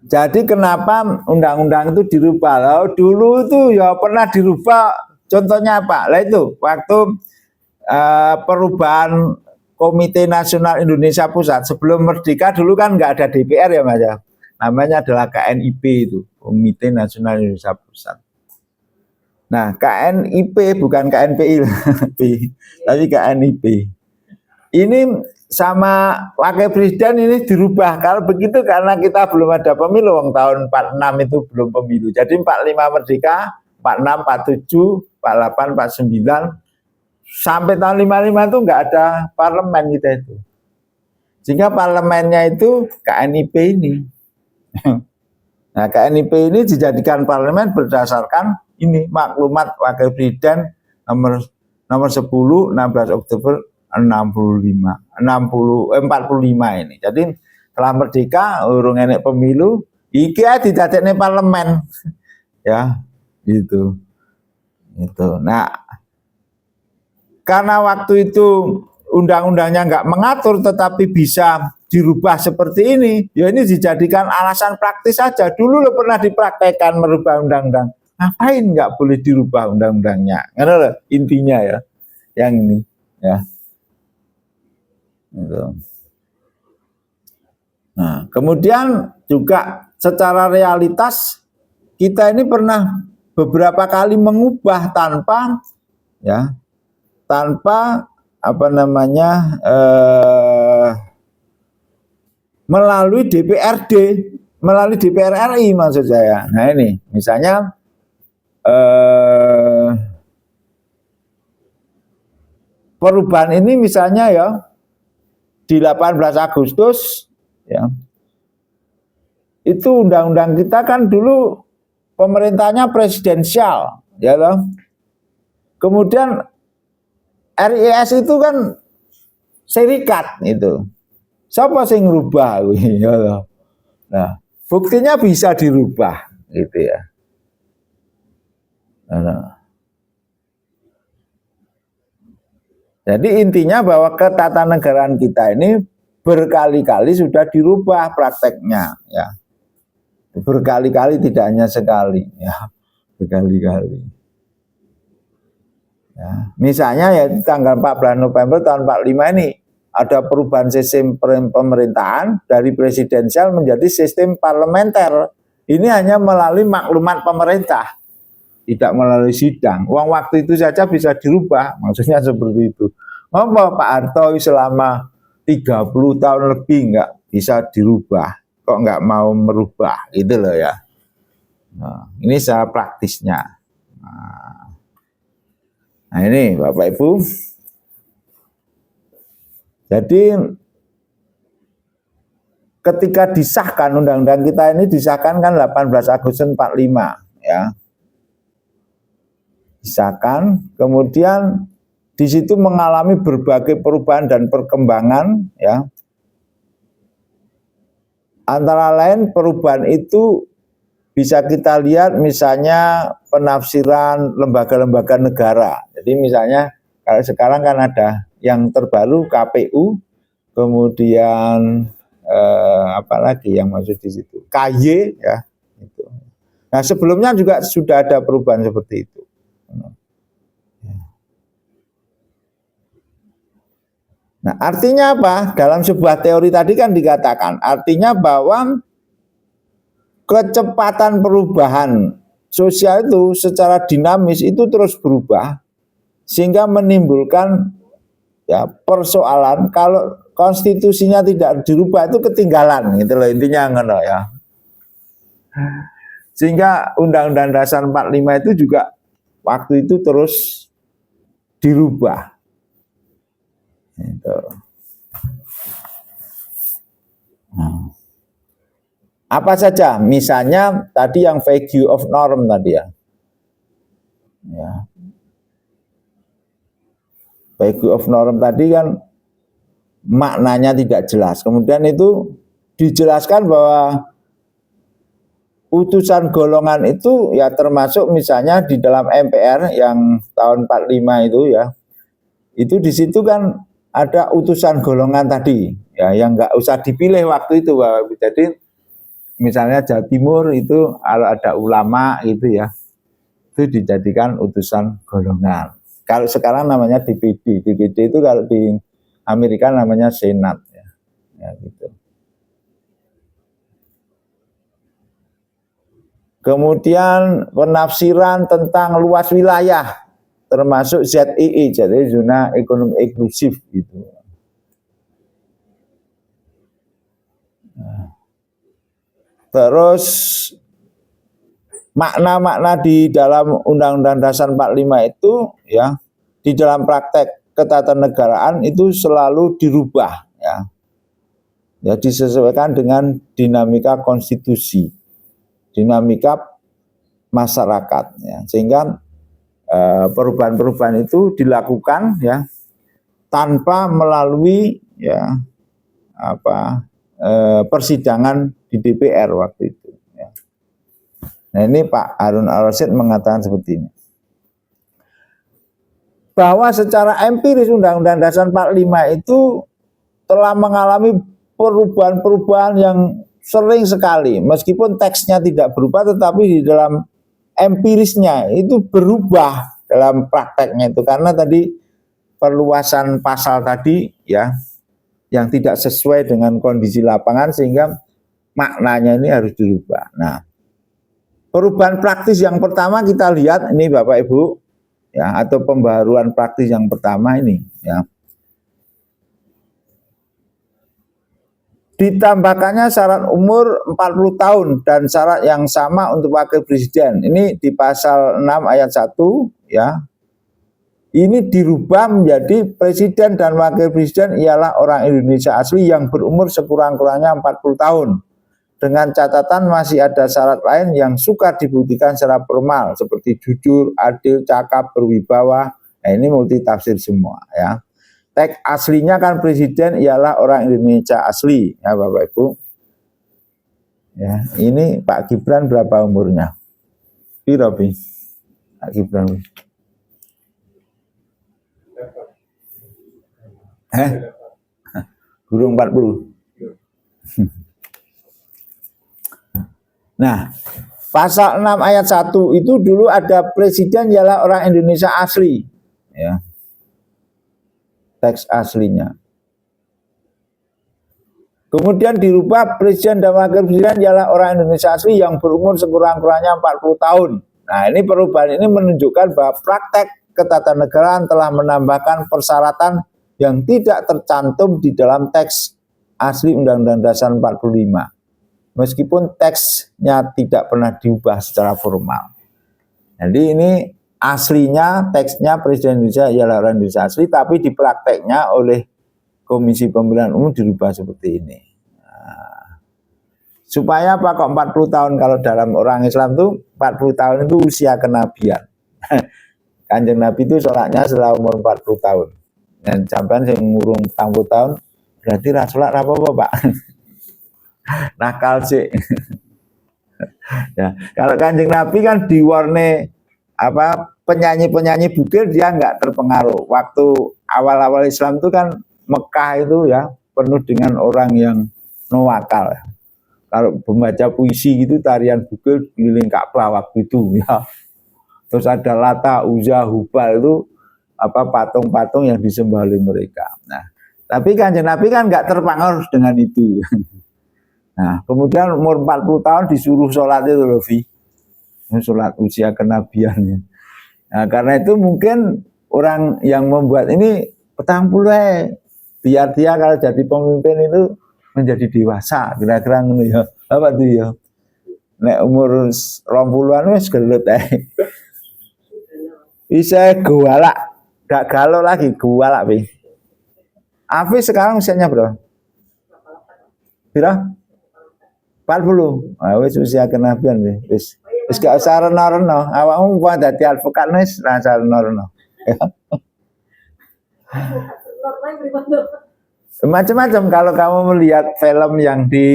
Jadi kenapa undang-undang itu dirubah? Lalu dulu itu ya pernah dirubah. Contohnya apa? Lah itu waktu perubahan Komite Nasional Indonesia Pusat sebelum merdeka dulu kan nggak ada DPR ya Mas ya. Namanya adalah KNIP itu, Komite Nasional Indonesia Pusat. Nah, KNIP bukan KNPI tapi KNIP. Ini sama wakil presiden ini dirubah. Kalau begitu karena kita belum ada pemilu, tahun 46 itu belum pemilu. Jadi 45 merdeka, 46, 47, 48, 49 sampai tahun 55 itu enggak ada parlemen kita itu. Sehingga parlemennya itu KNIP ini. Nah, KNIP ini dijadikan parlemen berdasarkan ini maklumat wakil presiden nomor 10 16 Oktober 45 ini. Jadi setelah merdeka urung enek pemilu, iki didadekne parlemen. Ya, gitu. Itu. Nah, karena waktu itu undang-undangnya nggak mengatur tetapi bisa dirubah seperti ini, ya ini dijadikan alasan praktis saja. Dulu lo pernah dipraktekkan merubah undang-undang. Ngapain nggak boleh dirubah undang-undangnya? Karena intinya ya, yang ini ya. Nah, kemudian juga secara realitas kita ini pernah beberapa kali mengubah tanpa melalui DPRD, melalui DPR RI maksud saya. Nah ini misalnya perubahan ini misalnya ya di 18 Agustus ya. Itu undang-undang kita kan dulu pemerintahnya presidensial, ya loh. Kemudian RIS itu kan serikat itu. Siapa sih ngerubah ya loh. Nah, buktinya bisa dirubah gitu ya. Nah. Jadi intinya bahwa ketatanegaraan kita ini berkali-kali sudah dirubah prakteknya ya. Berkali-kali tidak hanya sekali ya, berkali-kali. Ya, misalnya ya tanggal 14 November tahun 45 ini ada perubahan sistem pemerintahan dari presidensial menjadi sistem parlementer. Ini hanya melalui maklumat pemerintah, tidak melalui sidang. Uang waktu itu saja bisa dirubah, maksudnya seperti itu. Ngomong Pak Harto selama 30 tahun lebih nggak bisa dirubah, kok nggak mau merubah, gitu loh ya. Nah, ini secara praktisnya. Nah ini Bapak Ibu. Jadi ketika disahkan undang-undang kita ini disahkan kan 18 Agustus 45 ya. Disahkan, kemudian di situ mengalami berbagai perubahan dan perkembangan ya. Antara lain perubahan itu bisa kita lihat misalnya penafsiran lembaga-lembaga negara. Jadi misalnya kalau sekarang kan ada yang terbaru KPU, kemudian apa lagi yang masuk di situ? KY ya. Itu. Nah sebelumnya juga sudah ada perubahan seperti itu. Nah, artinya apa? Dalam sebuah teori tadi kan dikatakan, artinya bahwa kecepatan perubahan sosial itu secara dinamis itu terus berubah, sehingga menimbulkan ya persoalan kalau konstitusinya tidak dirubah itu ketinggalan gitu loh, intinya ngono ya. Sehingga Undang-Undang Dasar 45 itu juga waktu itu terus dirubah. Gitu. Apa saja? Misalnya tadi yang value of norm tadi ya. Value of norm tadi kan maknanya tidak jelas. Kemudian itu dijelaskan bahwa utusan golongan itu ya termasuk misalnya di dalam MPR yang tahun 45 itu ya. Itu di situ kan ada utusan golongan tadi ya yang nggak usah dipilih waktu itu, Bapak. Jadi misalnya Jawa Timur itu kalau ada ulama gitu ya, itu dijadikan utusan golongan. Kalau sekarang namanya DPD. DPD itu kalau di Amerika namanya Senat ya. Ya gitu. Kemudian penafsiran tentang luas wilayah termasuk ZEE, jadi zona ekonomi eksklusif gitu. Terus makna-makna di dalam Undang-Undang Dasar 45 itu ya di dalam praktek ketatanegaraan itu selalu dirubah ya. Ya disesuaikan dengan dinamika konstitusi, dinamika masyarakat ya. Sehingga perubahan-perubahan itu dilakukan ya tanpa melalui ya persidangan di DPR waktu itu ya. Nah, ini Pak Harun Al-Rasyid mengatakan seperti ini, bahwa secara empiris Undang-Undang Dasar 45 itu telah mengalami perubahan-perubahan yang sering sekali, meskipun teksnya tidak berubah tetapi di dalam empirisnya itu berubah dalam prakteknya itu, karena tadi perluasan pasal tadi ya yang tidak sesuai dengan kondisi lapangan sehingga maknanya ini harus dirubah. Nah, perubahan praktis yang pertama kita lihat ini Bapak Ibu ya, atau pembaharuan praktis yang pertama ini ya. Ditambahkannya syarat umur 40 tahun dan syarat yang sama untuk wakil presiden. Ini di pasal 6 ayat 1 ya. Ini dirubah menjadi presiden dan wakil presiden ialah orang Indonesia asli yang berumur sekurang-kurangnya 40 tahun. Dengan catatan masih ada syarat lain yang suka dibuktikan secara formal seperti jujur, adil, cakap, berwibawa. Nah, ini multi tafsir semua ya. Teks aslinya kan presiden ialah orang Indonesia asli ya Bapak Ibu. Ya, ini Pak Gibran berapa umurnya? Piro Pi? Pak Gibran. Burung 40. Nah, pasal 6 ayat 1 itu dulu ada presiden ialah orang Indonesia asli ya. Teks aslinya. Kemudian dirubah presiden dan wakil presiden ialah orang Indonesia asli yang berumur sekurang-kurangnya 40 tahun. Nah, ini perubahan ini menunjukkan bahwa praktek ketatanegaraan telah menambahkan persyaratan yang tidak tercantum di dalam teks asli Undang-Undang Dasar 45. Meskipun teksnya tidak pernah diubah secara formal. Jadi ini aslinya teksnya presiden Indonesia ialah orang Indonesia asli, tapi di prakteknya oleh Komisi Pemilihan Umum dirubah seperti ini. Nah, supaya apa kok 40 tahun? Kalau dalam orang Islam itu 40 tahun itu usia kenabian. Kanjeng Nabi itu sholatnya setelah umur 40 tahun. Dan sampai yang ngurung 40 tahun berarti rasulah apa-apa Pak. Nakal sih. Ya, kalau Kanjeng Nabi kan diwarnai penyanyi-penyanyi bugil dia nggak terpengaruh. Waktu awal-awal Islam itu kan Mekah itu ya penuh dengan orang yang nuwakal. Kalau membaca puisi gitu tarian bugil keliling Ka'bah waktu itu ya. Terus ada Lata, Uzza, Hubal itu patung-patung yang disembah oleh mereka. Nah, Tapi Kanjeng Nabi kan nggak terpengaruh dengan itu. Nah, kemudian umur 40 tahun disuruh sholat itu loh, Vi. Sholat usia kenabiannya. Nah, karena itu mungkin orang yang membuat ini petang pula, biar dia kalau jadi pemimpin itu menjadi dewasa, kira-kira ngono ya. Apa tuh ya? Nek umur 20-an wis gelut bisa gualak, gak galau lagi, gualak Pi. Afi sekarang usianya berapa? Berapa? 40. Ah wis usia kenabian wis. Wis gak usah reno-reno. Awakmu buat dadi advokat wis ra usah reno-reno. Macam-macam kalau kamu melihat film yang di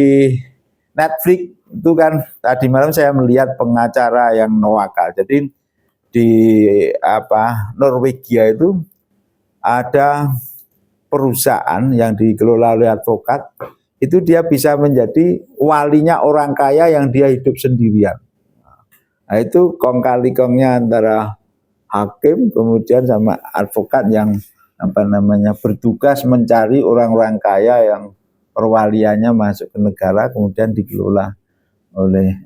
Netflix itu kan tadi malam saya melihat pengacara yang nawakal. Jadi di Norwegia itu ada perusahaan yang dikelola oleh advokat, itu dia bisa menjadi walinya orang kaya yang dia hidup sendirian. Nah, itu kong kali kongnya antara hakim kemudian sama advokat yang bertugas mencari orang-orang kaya yang perwaliannya masuk ke negara kemudian dikelola oleh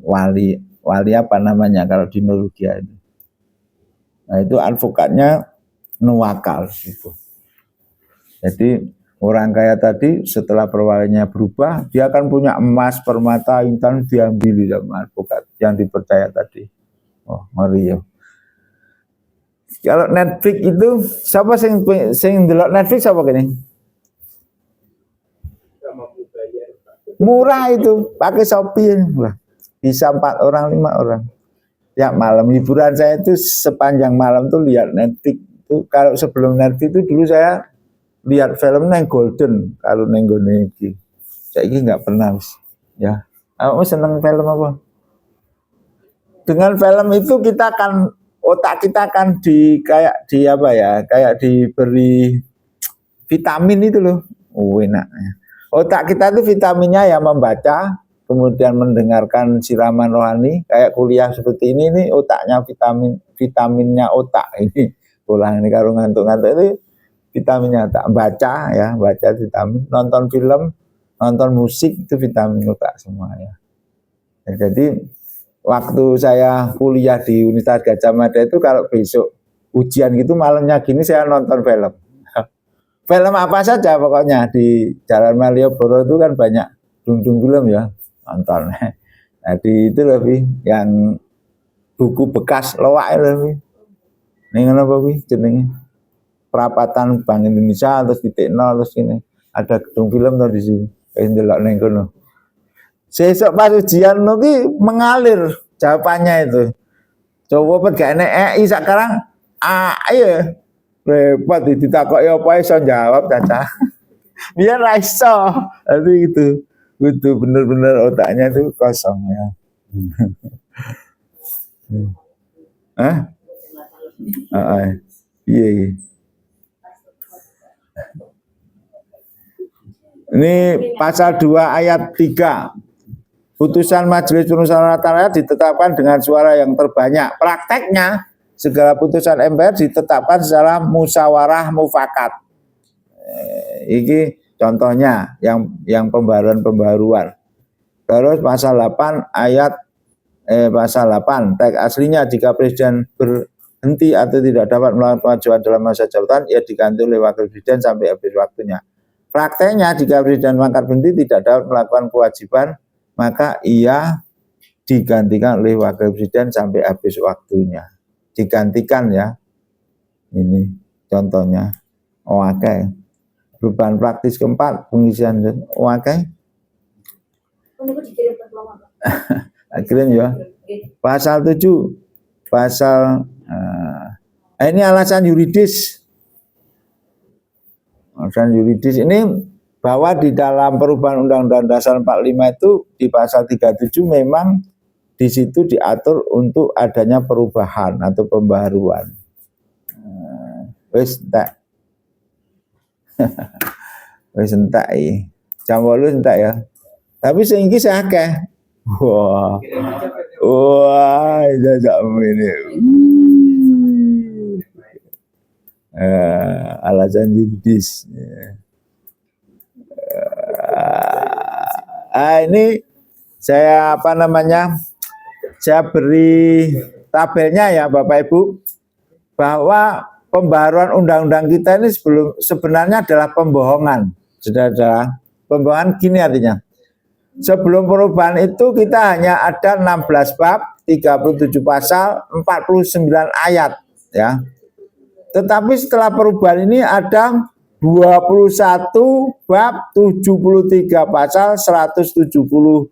wali kalau di Norwegia itu. Nah, itu advokatnya nuwakal gitu. Jadi orang kaya tadi setelah perwaliannya berubah, dia akan punya emas, permata, intan diambil sama advokat yang dipercaya tadi. Oh, ngeri ya. Kalau Netflix itu siapa sing delok Netflix siapa gini? Murah itu, pakai Shopee murah. Bisa 4 orang, 5 orang. Ya malam hiburan saya itu sepanjang malam tuh lihat Netflix itu. Kalau sebelum Netflix itu dulu saya lihat film neng Golden kalau neng gone iki. Saiki nggak pernah ya. Aku seneng film apa? Dengan film itu kita akan otak kita akan kayak diberi vitamin itu loh. Oh, enaknya. Otak kita itu vitaminnya ya membaca, kemudian mendengarkan siraman rohani, kayak kuliah seperti ini otaknya vitaminnya otak ini. Pulang ini kalau ngantuk-ngantuk itu vitaminnya otak. Baca vitamin, nonton film, nonton musik itu vitamin otak semua ya. Jadi waktu saya kuliah di Universitas Gadjah Mada itu kalau besok ujian gitu malamnya gini saya nonton film. Film apa saja pokoknya di Jalan Malioboro itu kan banyak dung-dung film ya nonton. Jadi itu lebih yang buku bekas loak lebih. Ning ngono apa kuwi jenenge? Perapatan Bank Indonesia terus titik nol terus ini ada gedung film tuh di sini. Wis ndelok ning kono. Sesuk pas ujian ki mengalir jawabannya itu. Coba gak enek sekarang ayo repot ditakoki apa iso jawab caca. Biar ra iso. Tapi itu bener-bener otaknya itu kosong ya. Iya. Ini pasal 2 ayat 3. Putusan Majelis Perumusyawaratan Rakyat ditetapkan dengan suara yang terbanyak. Prakteknya segala putusan MPR ditetapkan secara musyawarah mufakat. Ini contohnya yang pembaruan. Terus pasal 8 pasal 8 teks aslinya jika presiden berhenti atau tidak dapat melakukan kewajiban dalam masa jabatan ia diganti oleh wakil presiden sampai habis waktunya. Prakteknya jika presiden mangkat berhenti tidak dapat melakukan kewajiban maka ia digantikan oleh wakil presiden sampai habis waktunya. Digantikan ya. Ini contohnya. Oke. Perubahan praktis keempat pengisian oke. Akhirnya ya. Pasal 7. Pasal ini alasan yuridis. Alasan yuridis ini bahwa di dalam perubahan Undang-Undang Dasar 45 itu di pasal 37 memang di situ diatur untuk adanya perubahan atau pembaruan. Wis entek. Wis entek iki. Jam 8 entek ya. Tapi sing iki akeh. Wah, jajak ini. Alasan yuridis. Ini saya saya beri tabelnya ya Bapak Ibu, bahwa pembaharuan undang-undang kita ini sebenarnya adalah pembohongan. Saudara-saudara, pembohongan gini artinya. Sebelum perubahan itu kita hanya ada 16 bab, 37 pasal, 49 ayat ya. Tetapi setelah perubahan ini ada 21 bab, 73 pasal, 170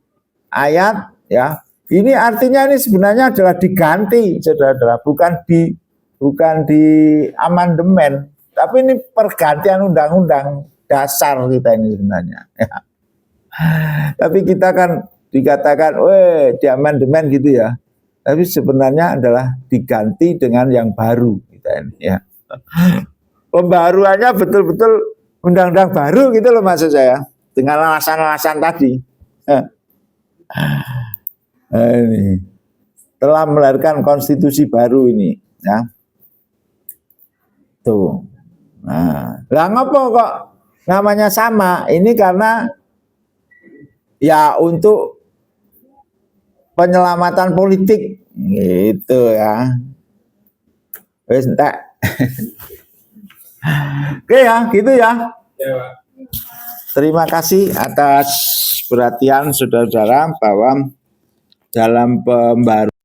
ayat ya. Ini artinya ini sebenarnya adalah diganti, saudara-saudara, bukan di amandemen, tapi ini pergantian undang-undang dasar kita ini sebenarnya ya. Tapi kita kan dikatakan di amandemen gitu ya. Tapi sebenarnya adalah diganti dengan yang baru kita ini ya. Pembaruannya betul-betul undang-undang baru gitu loh maksud saya, dengan alasan-alasan tadi. Ini telah melahirkan konstitusi baru ini ya. Tuh. Nah, lah ngapa kok namanya sama? Ini karena ya untuk penyelamatan politik gitu ya. Wes entek. Oke ya, gitu ya. Terima kasih atas perhatian saudara-saudara bahwa dalam pembaruan